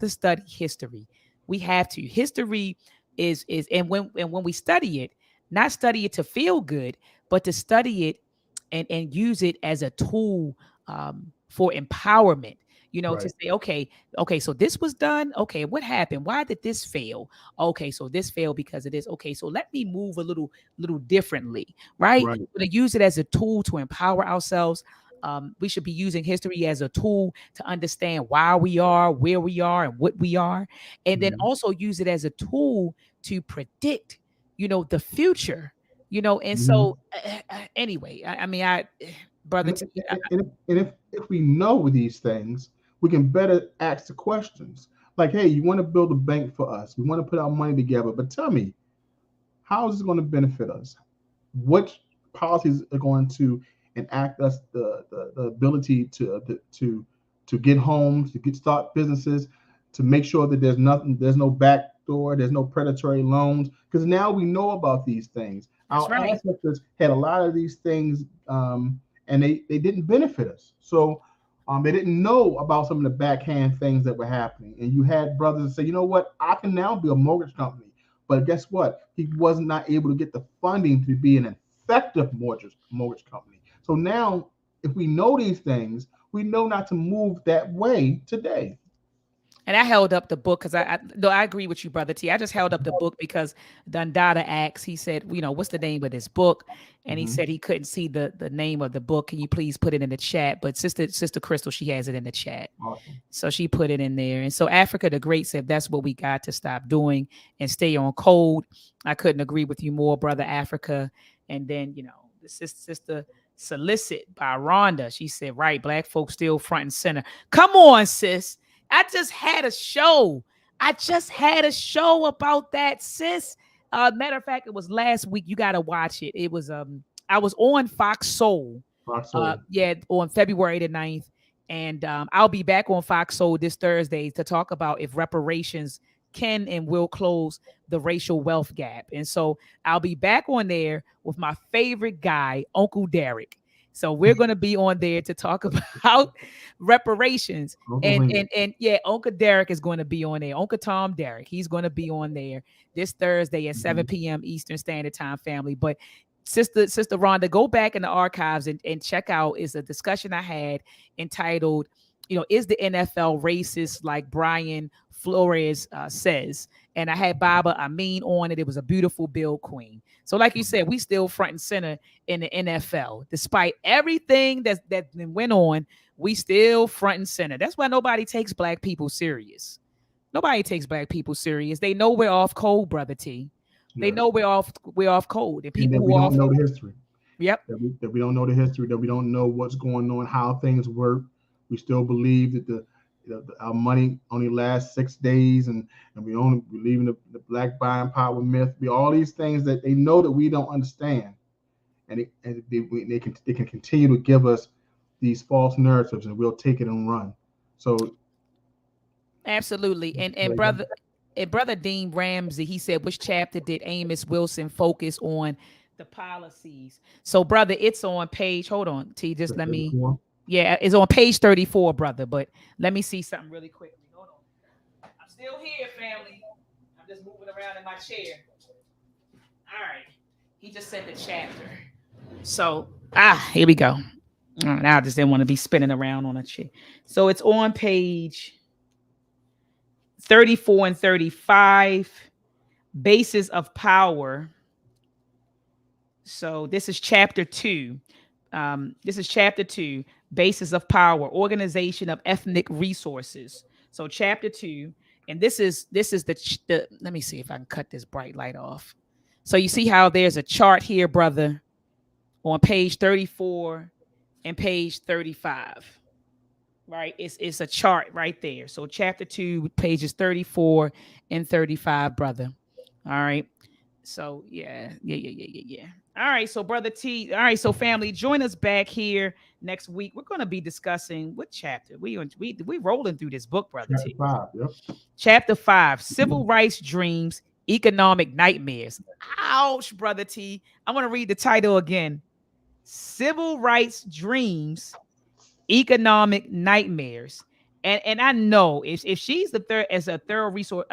study history. We have to. History is and when we study it, not study it to feel good, but to study it and use it as a tool, for empowerment, to Right, say, okay, so this was done. Okay, what happened? Why did this fail? Okay, so this failed because of this. Okay, so let me move a little differently, right? right. We're going to use it as a tool to empower ourselves. We should be using history as a tool to understand why we are where we are and what we are, and then Mm-hmm. also use it as a tool to predict, the future. And Mm-hmm. so, anyway, I mean, brother And, T, if we know these things, we can better ask the questions. Like, hey, you want to build a bank for us? We want to put our money together, but tell me, how is this going to benefit us? What policies are going to enact us the ability to get homes, to get start businesses, to make sure that there's no back door, there's no predatory loans, because now we know about these things. that's Our right. ancestors had a lot of these things, and they didn't benefit us. So they didn't know about some of the backhand things that were happening. And you had brothers that say, you know what, I can now be a mortgage company. But guess what? He was not able to get the funding to be an effective mortgage company. So now, if we know these things, we know not to move that way today. And I held up the book because no, I agree with you, brother T. I just held up the book because Dundada asked. He said, what's the name of this book? And he Mm-hmm. said he couldn't see the name of the book. Can you please put it in the chat? But sister Crystal, she has it in the chat. Awesome. So she put it in there. And so Africa the Great said that's what we got to stop doing and stay on code. I couldn't agree with you more, brother Africa. And then, the sister Solicit by Rhonda. She said, right, black folks still front and center. Come on, sis. I just had a show. I just had a show about that, sis. Matter of fact, it was last week. You gotta watch it. It was I was on Fox Soul. Rock Soul. Yeah, on February the 9th. And I'll be back on Fox Soul this Thursday to talk about if reparations can and will close the racial wealth gap. And so I'll be back on there with my favorite guy, Uncle Derek. So we're going to be on there to talk about reparations. Uncle And Lincoln. and and yeah, Uncle Derek is going to be on there. Uncle Tom Derek, he's going to be on there this Thursday at Mm-hmm. 7 p.m. Eastern Standard Time, family. But Sister Rhonda, go back in the archives and check out is a discussion I had entitled, is the NFL racist like Brian Flores says? And I had Baba Amin on it. It was a beautiful bill, Queen. So, like you said, we still front and center in the NFL, despite everything that went on. We still front and center. That's why nobody takes black people serious. Nobody takes black people serious. They know we're off code, brother T. They know Yes. we're off code, and And people that who we are don't off. know the history. Yep, That we don't know the history. That we don't know what's going on, how things work. We still believe that our money only lasts 6 days, and we believe in the black buying power myth. We all these things that they know that we don't understand, and they can continue to give us these false narratives, and we'll take it and run. So absolutely. And brother Dean Ramsey, he said, which chapter did Amos Wilson focus on the policies? So, brother, it's on page. Hold on, T. Just let me. Yeah, it's on page 34, brother. But let me see something really quickly. Hold on. I'm still here, family. I'm just moving around in my chair. All right. He just said the chapter. So, here we go. All right, I just didn't want to be spinning around on a chair. So it's on page 34 and 35, basis of power. So this is chapter 2. This is chapter 2, basis of power, organization of ethnic resources. So chapter 2, and this is the let me see if I can cut this bright light off. So you see how there's a chart here, brother, on page 34 and page 35. Right? It's a chart right there. So chapter 2, pages 34 and 35, brother. All right. So yeah. All right, so brother T. All right, so family, join us back here next week. We're going to be discussing what chapter we rolling through this book, brother Chapter T. 5. Yep. Chapter 5: Civil Rights Dreams, Economic Nightmares. Ouch, brother T. I want to read the title again. Civil Rights Dreams, Economic Nightmares. And I know if she's the third as a thorough resource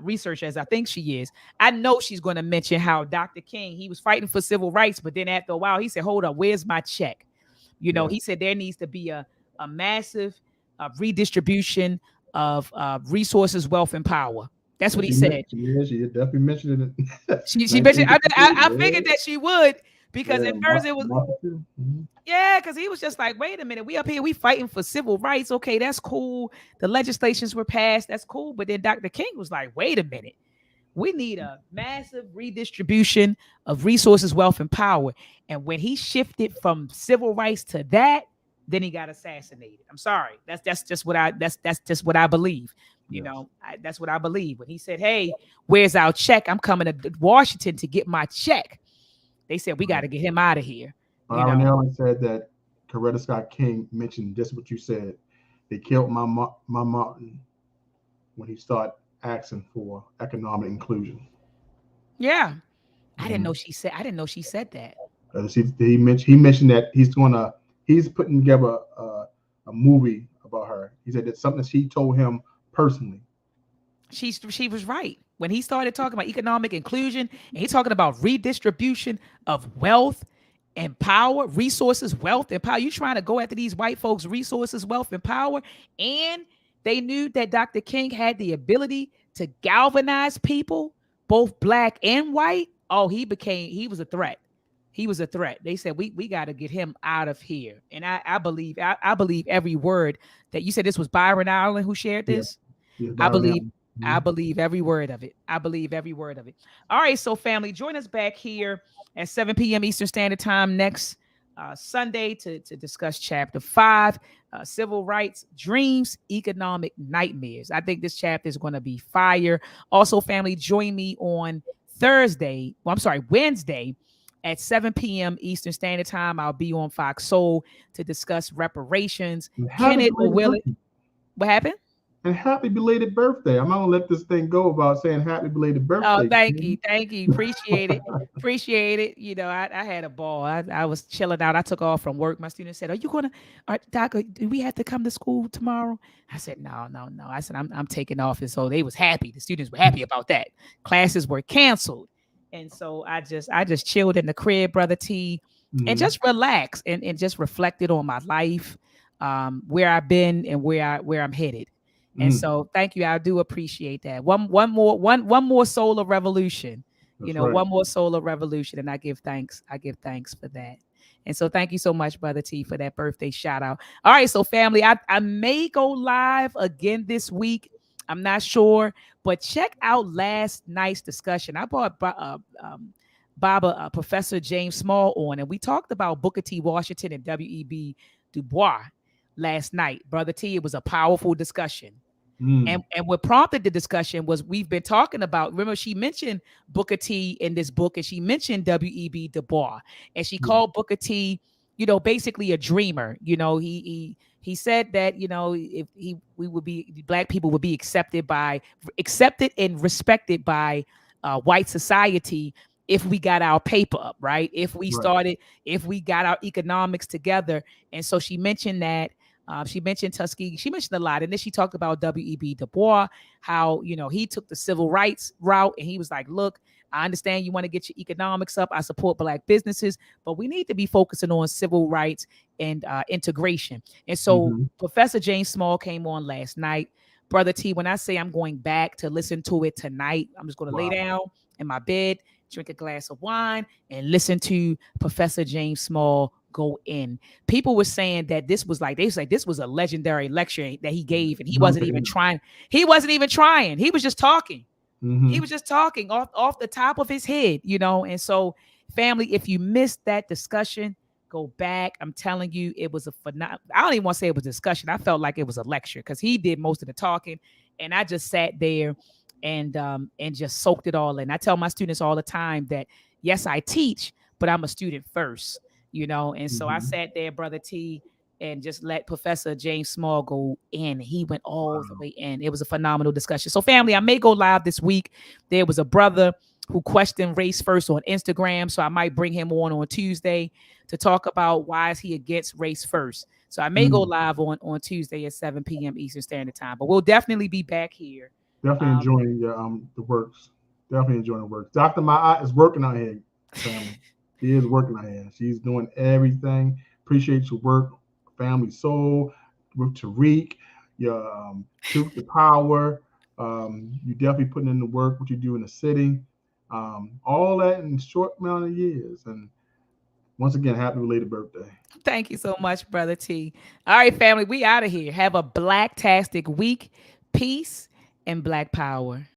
researcher as I think she is, I know she's going to mention how Dr. King, he was fighting for civil rights, but then after a while he said, "Hold up, where's my check?" You know, Yeah. he said there needs to be a massive redistribution of resources, wealth, and power. That's Yeah, what he said. she definitely mentioned it. She mentioned. I figured 1952. that she would, because Yeah. at first it was, Martha too. Mhm. yeah, because he was just like, wait a minute, we up here, we fighting for civil rights. Okay, that's cool. The legislations were passed. That's cool. But then Dr. King was like, wait a minute. We need a massive redistribution of resources, wealth, and power. And when he shifted from civil rights to that, then he got assassinated. I'm sorry. That's just what that's just what I believe. You Yes. know, that's what I believe. When he said, "Hey, where's our check? I'm coming to Washington to get my check." They said we got Right. to get him out of here. You Byron know, Allen said that Coretta Scott King mentioned just what you said. They killed my Martin when he started asking for economic inclusion. yeah. I didn't know Mhm. she said. I didn't know she said that. He mentioned that he's putting together a movie about her. He said that's something that she told him personally. She was right when he started talking about economic inclusion, and he talking about redistribution of wealth and power, resources, wealth and power. You trying to go after these white folks' resources, wealth and power, and they knew that Dr. King had the ability to galvanize people, both black and white. Oh, he was a threat. He was a threat. They said we got to get him out of here. And I believe every word that you said. This was Byron Allen who shared Yeah, this. yeah, I Byron believe Allen. I Mhm. believe every word of it. I believe every word of it. All right, so family, join us back here at 7 p.m. Eastern Standard Time next Sunday to discuss Chapter 5, Civil Rights Dreams, Economic Nightmares. I think this chapter is going to be fire. Also, family, join me on Thursday. Well, I'm sorry, Wednesday at 7 p.m. Eastern Standard Time. I'll be on Fox Soul to discuss reparations. And happy Can it or belated will it? birthday. What happened? And happy belated birthday. I'm not gonna let this thing go about saying happy belated Oh, birthday. thank you. Thank you. Appreciate it. Appreciate it. You know, I had a ball. I was chilling out. I took off from work. My student said, "Are you gonna, Doc, do we have to come to school tomorrow?" I said, "No, no, no." I said, I'm taking off." And so they was happy. The students were happy about that. Classes were canceled. And so I just chilled in the crib, brother T, and Mhm. just relaxed and just reflected on my life, where I've been and where I'm headed. And Mhm. so thank you. I do appreciate that. One more solar revolution. You That's know, right. one more solar revolution. And I give thanks. I give thanks for that. And so thank you so much, Brother T, for that birthday shout out. All right. So family, I may go live again this week. I'm not sure, but check out last night's discussion. I brought Baba, Professor James Small on, and we talked about Booker T. Washington and W.E.B. Du Bois last night. Brother T, it was a powerful discussion. Mm. And what prompted the discussion was we've been talking about. Remember, she mentioned Booker T in this book, and she mentioned W.E.B. Du Bois, and she Yeah. called Booker T, basically a dreamer. He said that if we would be black people would be accepted and respected by white society if we got our paper up, right? Right. If we got our economics together. And so she mentioned that. She mentioned Tuskegee. She mentioned a lot. And then she talked about W.E.B. Du Bois, how, he took the civil rights route and he was like, look, I understand you want to get your economics up. I support black businesses, but we need to be focusing on civil rights and integration. And so Hmm. Professor James Small came on last night. Brother T, when I say I'm going back to listen to it tonight, I'm just going to lay Wow. down in my bed, drink a glass of wine, and listen to Professor James Small go in. People were saying that this was like, they was like, this was a legendary lecture that he gave, and he No wasn't even kidding. trying. He wasn't even trying. He was just talking. He Mm-hmm. was just talking off the top of his head, you know. And so, family, if you missed that discussion, go back. I'm telling you, it was a phenomenal. I don't even want to say it was a discussion. I felt like it was a lecture because he did most of the talking, and I just sat there and just soaked it all in. I tell my students all the time that yes, I teach, but I'm a student first, you know. And so I Mm-hmm. sat there, Brother T, and just let Professor James Small go in. He went all the Wow. way in. It was a phenomenal discussion. So, family, I may go live this week. There was a brother who questioned race first on Instagram, so I might bring him on Tuesday to talk about why is he against race first. So I may go Mm. live on Tuesday at 7 p.m. Eastern Standard Time. But we'll definitely be back here. Definitely Um, enjoying your the works. Definitely enjoying the works. Dr. Ma'at is working out here, family. She is working out here. She's doing everything. Appreciate your work, family soul, with Tariq, your truth to power. You definitely putting in the work, what you do in the city. All that in a short amount of years. And once again, happy belated birthday. Thank you so much, Brother T. All right, family, we out of here. Have a black-tastic week. Peace and black power.